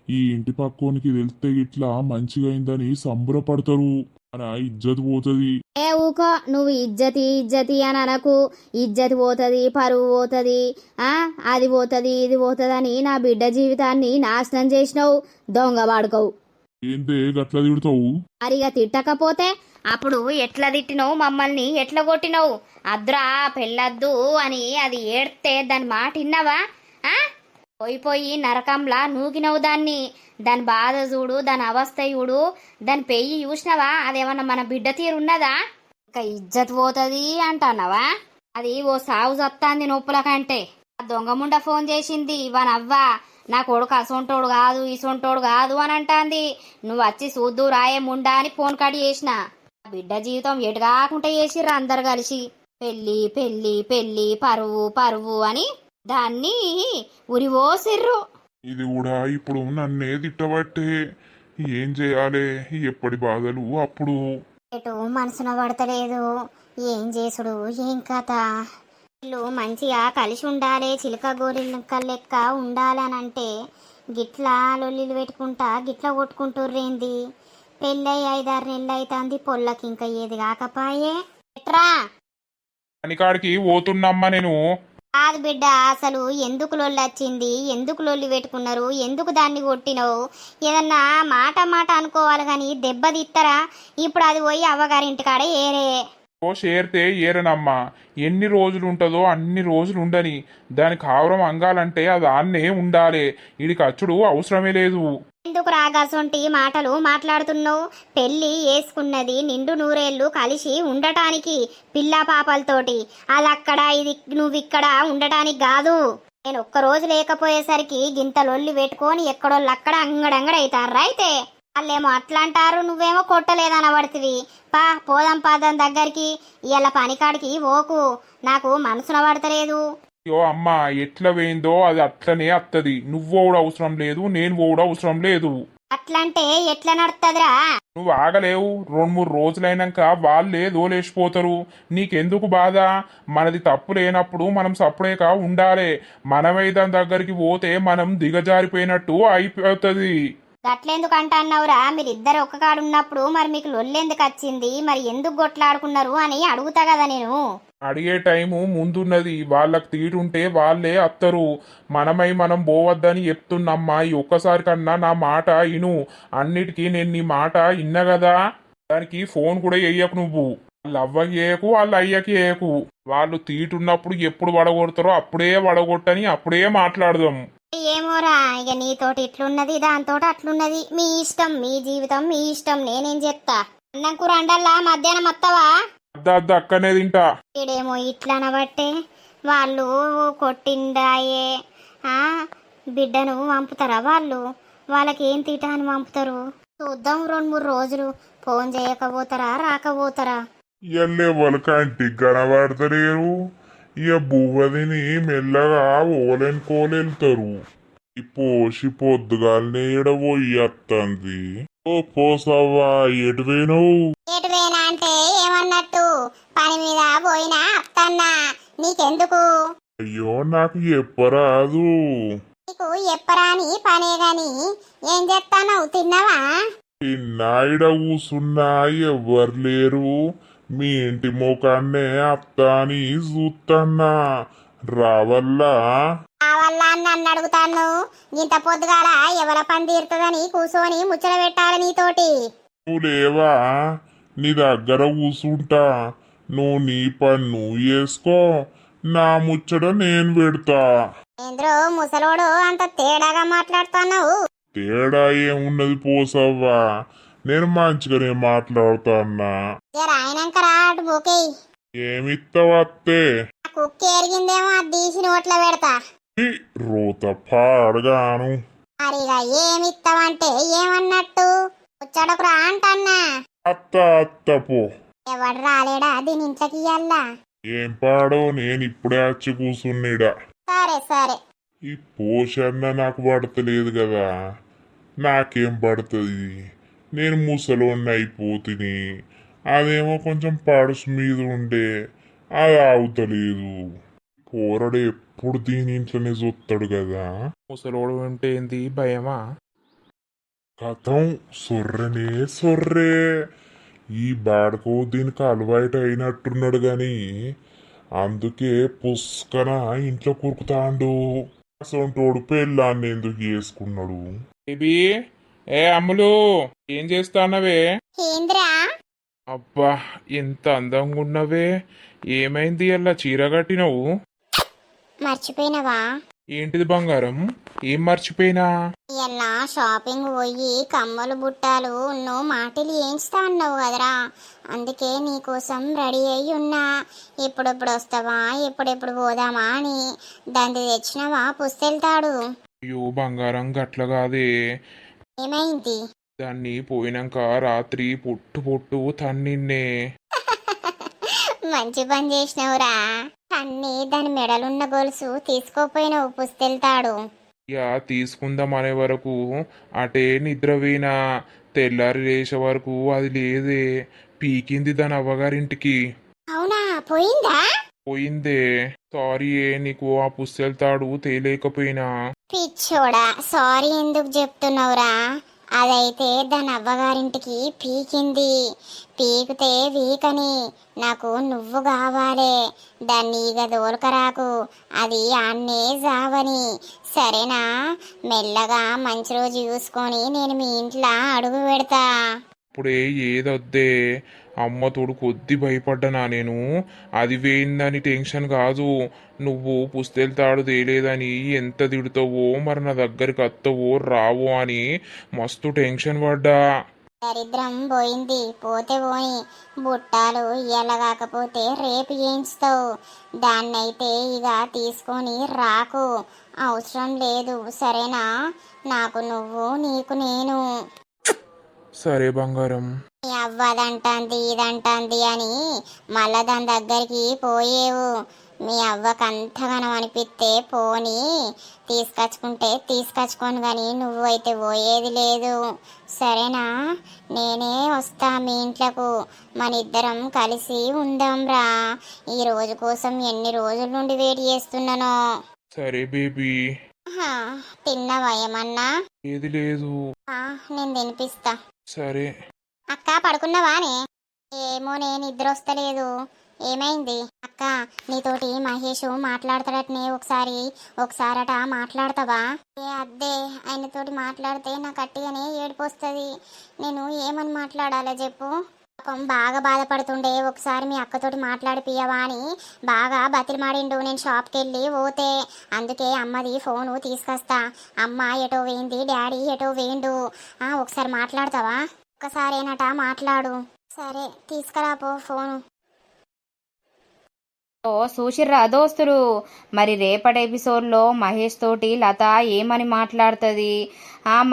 ఈ ఇంటి పక్కోనికి తెలితే ఇట్లా మంచిగా అయిందని సంబరపడతారు, మన ఇజ్జత్ పోతుంది. ఏ ఊకో, నువ్వు ఇజ్జతి ఇజ్జతి అని అనకు. ఇజ్జతి పోతుంది, పరువు పోతుంది, అది పోతుంది ఇది పోతుంది అని నా బిడ్డ జీవితాన్ని నాశనం చేసినావు, దొంగ వాడుకోవు. ఏందే గట్ల తిడతావు? మరిగా తిట్టకపోతే అప్పుడు ఎట్లా తిట్టినావు, మమ్మల్ని ఎట్లా కొట్టినావు? అద్రా పెళ్ళద్దు అని అది ఏడ్తే దాని మాట విన్నావా? పోయి నరకంలా నూకినవు దాన్ని. దాని బాధ చూడు, దాని అవస్థ చూడు, దాని పెయ్యి చూసినవా? అదేమన్నా మన బిడ్డ తీరున్నదా? ఇంకా ఇజ్జత్ పోతుంది అంటున్నావా? అది ఓ సాగు చత్తాంది నొప్పుల కంటే. ఆ దొంగముండ ఫోన్ చేసింది వానవ్వ, నా కొడుకు అసొంటోడు కాదు ఇసొంటోడు కాదు అని అంటాంది. నువ్వు వచ్చి చూద్దు రాయే ముండా అని ఫోన్ కట్ చేసిన. బిడ్డ జీవితం ఎటు కాకుండా చేసిర్రు అందరు కలిసి. పెళ్ళి పెళ్ళి పెళ్ళి పరువు పరువు అని దాన్ని ఉరివోసిర్రు. ఇది కూడా ఇప్పుడు నన్నే తిట్టబట్టే ఏం చేయాలి? ఎప్పటి బాధలు అప్పుడు. ఎటు మనసున పడతలేదు, ఏం చేసుడు ఏం కథ. వీళ్ళు మంచిగా కలిసి ఉండాలి, చిలుక గోరిక లెక్క ఉండాలనంటే గిట్లా లొల్లిలు పెట్టుకుంటా గిట్లా కొట్టుకుంటుర్రేంది? పెళ్ళై 5-6 నెలలు అవుతుంది, పొల్లకి ఇంకా ఏది కాకపాయే. ఎట్రా కాడికి పోతున్నమ్మా నేను. కాదు బిడ్డ, అసలు ఎందుకు లొల్లి వచ్చింది? ఎందుకు లొల్లి పెట్టుకున్నారు? ఎందుకు దాన్ని కొట్టినవు? ఏదన్నా మాట మాట అనుకోవాలి కానీ దెబ్బ తీస్తారా? ఇప్పుడు అది పోయి అవ్వగారింటికాడ ఏరే. ఓ చేరితే ఏరనమ్మా, ఎన్ని రోజులు ఉంటుందో అన్ని రోజులు ఉండని. దాని కావరం అంగాలంటే అది ఆన్నే ఉండాలి. ఈడికి అచ్చుడు అవసరమే లేదు. ఎందుకు రాగాసొంటి మాటలు మాట్లాడుతున్నావు? పెళ్లి వేసుకున్నది నిండు నూరేళ్లు కలిసి ఉండటానికి, పిల్ల పాపలతోటి. అది అక్కడ, ఇది నువ్విక్కడ ఉండటానికి కాదు. నేను ఒక్కరోజు లేకపోయేసరికి గింత లొల్లి పెట్టుకొని ఎక్కడోళ్ళు అక్కడ అంగడంగడైతారా? అయితే వాళ్ళేమో అట్లా అంటారు, నువ్వేమో కొట్టలేదనబడుతుంది. పోదాం పాదం దగ్గరికి. ఇలా పనికాడికి ఓకు, నాకు మనసున పడతలేదు. అయ్యో అమ్మా, ఎట్లా పోయిందో అది అట్లనే అత్తది. నువ్వు కూడా అవసరం లేదు, నేను కూడా అవసరం లేదు. అట్లంటే ఎట్లా నడుతుందిరా? నువ్వు ఆగలేవు. 2-3 రోజులైనాక వాళ్ళే దోలేసిపోతారు. నీకెందుకు బాధ? మనది తప్పు లేనప్పుడు మనం సపరేట్గా ఉండాలి. మనమే దాని దగ్గరికి పోతే మనం దిగజారిపోయినట్టు అయిపోతుంది. గట్లెందుకు అంటున్నావురా? మీరిద్దరు ఒక్క కాడు ఉన్నప్పుడు మరి మీకు లొల్లెందుకు వచ్చింది? మరి ఎందుకు కొట్లాడుకున్నారు అని అడుగుతా కదా నేను. అడిగే టైము ముందున్నది. వాళ్ళకి తీరుంటే వాళ్ళే అత్తరు. మనం పోవద్దని చెప్తున్నమ్మా. ఈ ఒక్కసారి కన్నా నా మాట ఇను. అన్నిటికీ నేను నీ మాట ఇన్న కదా. దానికి ఫోన్ కూడా వేయకు నువ్వు. వాళ్ళు అవ్వకి వేయకు, వాళ్ళు అయ్యకి వేయకు. వాళ్ళు తీటున్నప్పుడు ఎప్పుడు వడగొడతారో అప్పుడే వడగొట్టని అప్పుడే మాట్లాడదాం. ఏమోరా, ఇక నీతోటి ఇట్లున్నది, దాంతో అట్లున్నది. మీ ఇష్టం, మీ జీవితం మీ ఇష్టం. నేనేం చెప్తా? అన్నం కూర అండల్లా మధ్యాహ్నం వస్తావా? అద్ద అక్కనే తింటా. ఈడేమో ఇట్లా అనబట్టే వాళ్ళు కొట్టిండాయే. బిడ్డను పంపుతారా వాళ్ళు? వాళ్ళకి ఏం తీట అని పంపుతారు? చూద్దాం. 2-3 రోజులు ఫోన్ చేయకపోతారా, రాకపోతారా? ఎల్లెవ్వల కంటికి కనబడతలేరు. ఇక బువ్వదిని మెల్లగా ఓలెనుకోలెళ్తారు. ఈ పోసి పొద్దుగాలనే ఎడబోయి అత్తంది. ఓ పోసవ్వా, ఎటువేనవు? ఎటువేనా అంటే ఏమన్నట్టు? పని మీద పోయినా అత్తన్నా. నీకెందుకు? అయ్యో, నాకు చెప్పరాదు. నీకు ఎప్పరాని పనే గాని ఏం చెప్తాను? తిన్నావా? నాయుడ కూసున్నా ఎవ్వరు లేరు. మీ ఇంటి మోకాన్నే అత్తాని చూస్తన్నా. రావల్లా? కావల్లా అని నన్ను అడుగుతాను. ఇంత పొద్దుగాల ఎవల పని తీరుతుందని కూసోని ముచ్చట పెట్టాలి నీతోటి. నువ్వు లేవా? నీ దగ్గర కూసుంటా. నువ్వు నీ పని నువ్వు చేసుకో, నా ముచ్చట నేను పెడతా. ఏంద్రో ముసలోడు అంత తేడాగా మాట్లాడుతున్నావు? తేడా ఏమున్నది పోసవ్వా, నేను మంచిగానే మాట్లాడుతాన్నా. రాయనంక రా అటు బోకే. ఏమిత్తవత్తే? కుక్క ఎరిగిందేమో, అది తీసి నోట్ల పెడతా. రోత పాడగాను. మరిగా ఏమిత్తవంటే ఏమన్నట్టు? ముచ్చటకు రా అంటన్నా. అత్త పో. ఎవడు రాలేడా దీని ఇంట్లోకి ఇయ్యాలా? ఏం పాడో, నేను ఇప్పుడే వచ్చి కూసున్నీడా. సరే సరే. ఈ పోషన్న నాకు పడతలేదు కదా. నాకేం పడుతుంది? నేను ముసలోన్ని అయిపోతుని. అదేమో కొంచెం పడుసు మీద ఉండే, అది ఆగుతలేదు. పోరడు ఎప్పుడు దీని ఇంట్లోనే చూస్తాడు కదా. ముసలోడు అంటే ఏంది భయమా? కథం సొర్రనే సొర్రే. ఈ బాడకో దీనికి అలవాటు అయినట్టున్నాడు గాని అందుకే పుష్కన ఇంట్లో కురుకుతాండు. అసొంటోడు పెళ్ళాన్ని ఎందుకు చేసుకున్నాడు? బేబీ, ఏ అమ్ములు, ఏం చేస్తానవే? ఏంద్రా? అబ్బా, ఎంత అందంగా ఉన్నవే. ఏమైంది అలా చీర కట్టినవు? మర్చిపోయినవా? ఏంటిది బంగారం? ఏం మర్చిపోయినా? ఇలా షాపింగ్ పోయి కమ్మలు బుట్టాలు నువ్వు మాటలు ఏంచుతా అన్నావు కదరా, అందుకే నీకోసం రెడీ అయి ఉన్నా. ఎప్పుడెప్పుడు వస్తావా, ఎప్పుడెప్పుడు పోదామా అని. దాన్ని తెచ్చినవా పుస్తెళ్తాడు. అయ్యో బంగారం గట్ల కాదే. ఏమైంది? దాన్ని పోయినాక రాత్రి పొట్టు పొట్టు తన్నిన్నే. మంచి పని చేసినవురా. అన్నీ దాని మెడలున్న గొలుసు తీసుకోపోయినావు పుస్తెళ్తాడు. ఇక తీసుకుందాం అనే వరకు అటే నిద్రపోయినా. తెల్లారి లేచే వరకు అది లేదే. పీకింది దాని అవ్వగారింటికి. అవునా, పోయిందా? పోయిందే. సారీ నీకు ఆ పుస్తెళ్తాడు తేలేకపోయినా. పిచ్చోడా, సారీ ఎందుకు చెప్తున్నావురా? అదైతే దాని అవ్వగారింటికి పీకింది. పీకితే వీకని నాకు నువ్వు కావాలే. దాన్ని ఇక దోలకరాకు, అది ఆన్నే జావని. సరేనా? మెల్లగా మంచి రోజు చూసుకొని నేను మీ ఇంట్లో అడుగు పెడతా. ఇప్పుడే ఏదొద్దే. అమ్మ తోడు కొద్ది భయపడ్డనా నేను. అది వేయిందని టెన్షన్ కాదు. నువ్వు పుస్తెళ్తాడు తేలేదని ఎంత తిడుతావో, మరి నా దగ్గరికి వస్తావో రావో అని మస్తు టెన్షన్ పడ్డా. దరిద్రం పోయింది, పోతే పోయి. బుట్టాలు ఇయ్యాల కాకపోతే రేపు చేయించుతావు. దాన్నైతే ఇక తీసుకొని రాకు, అవసరం లేదు. సరేనా? నాకు నువ్వు, నీకు నేను. సరే బంగారం. మీ అవ్వ అదంటాంది ఇదంటాంది అని మళ్ళా దాని దగ్గరికి పోయేవు. మీ అవ్వకు అంతగానం అనిపిస్తే పోని, తీసుకొచ్చుకుంటే తీసుకొచ్చుకోను కానీ నువ్వు అయితే పోయేది లేదు. సరేనా? నేనే వస్తా మీ ఇంట్లకు. మన ఇద్దరం కలిసి ఉందాంరా. ఈ రోజు కోసం ఎన్ని రోజుల నుండి వెయిట్ చేస్తున్నానో. సరే బేబీ. తిన్నావా ఏమన్నా? ఏది లేదు. నేను తినిపిస్తా. సరే. అక్క పడుకున్నావానే? ఏమో, నేను నిద్ర వస్తలేదు. ఏమైంది అక్క? నీతోటి మహేష్ మాట్లాడతాడటనే. ఒకసారట మాట్లాడతావా? అద్దే, ఆయనతోటి మాట్లాడితే నాకు గట్టిగానే ఏడుపు వస్తుంది. నేను ఏమని మాట్లాడాలో చెప్పు. పాపం బాగా బాధపడుతుండే. ఒకసారి మీ అక్కతోటి మాట్లాడిపియవా అని బాగా బతిలిమాడిండు. నేను షాప్కి వెళ్ళి పోతే అందుకే అమ్మది ఫోను తీసుకొస్తా. అమ్మ ఎటో వేయింది, డాడీ ఎటో వేయిండు. ఒకసారి మాట్లాడతావా? ఒక్కసారేనట మాట్లాడు. సరే, తీసుకురాపో ఫోను. ఓ చూసిర్రా దోస్తులు, మరి రేపటి ఎపిసోడ్లో మహేష్ తోటి లత ఏమని మాట్లాడుతుంది?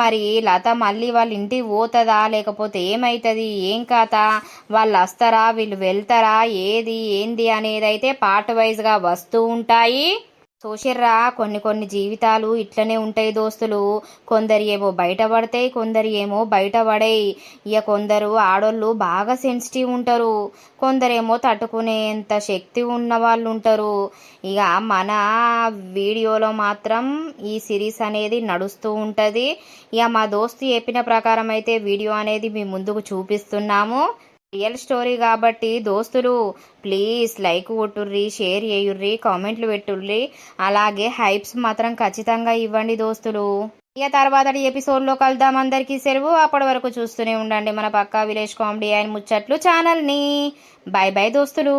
మరి లత మళ్ళీ వాళ్ళ ఇంటికి పోతుందా, లేకపోతే ఏమవుతుంది, ఏం కథ, వాళ్ళు వస్తారా, వీళ్ళు వెళ్తారా, ఏది ఏంది అనేది అయితే పార్ట్ వైజ్గా వస్తూ ఉంటాయి. చూసిర్రా, కొన్ని జీవితాలు ఇట్లనే ఉంటాయి దోస్తులు. కొందరు ఏమో బయటపడతాయి, కొందరు ఏమో బయటపడాయి. ఇక కొందరు ఆడోళ్ళు బాగా సెన్సిటివ్ ఉంటారు, కొందరేమో తట్టుకునేంత శక్తి ఉన్న వాళ్ళు ఉంటారు. ఇక మన వీడియోలో మాత్రం ఈ సిరీస్ అనేది నడుస్తూ ఉంటుంది. ఇక మా దోస్తు చెప్పిన ప్రకారం అయితే వీడియో అనేది మీ ముందుకు చూపిస్తున్నాము. రియల్ స్టోరీ కాబట్టి దోస్తులు ప్లీజ్ లైక్ కొట్టుర్రి, షేర్ చేయుర్రి, కామెంట్లు పెట్టుర్రి, అలాగే హైప్స్ మాత్రం ఖచ్చితంగా ఇవ్వండి దోస్తులు. ఇక తర్వాత ఎపిసోడ్లో కలుద్దాం. అందరికీ సెలవు. అప్పటి వరకు చూస్తూనే ఉండండి మన పక్కా విలేజ్ కామెడీ అండ్ ముచ్చట్లు ఛానల్ని. బై బై దోస్తులు.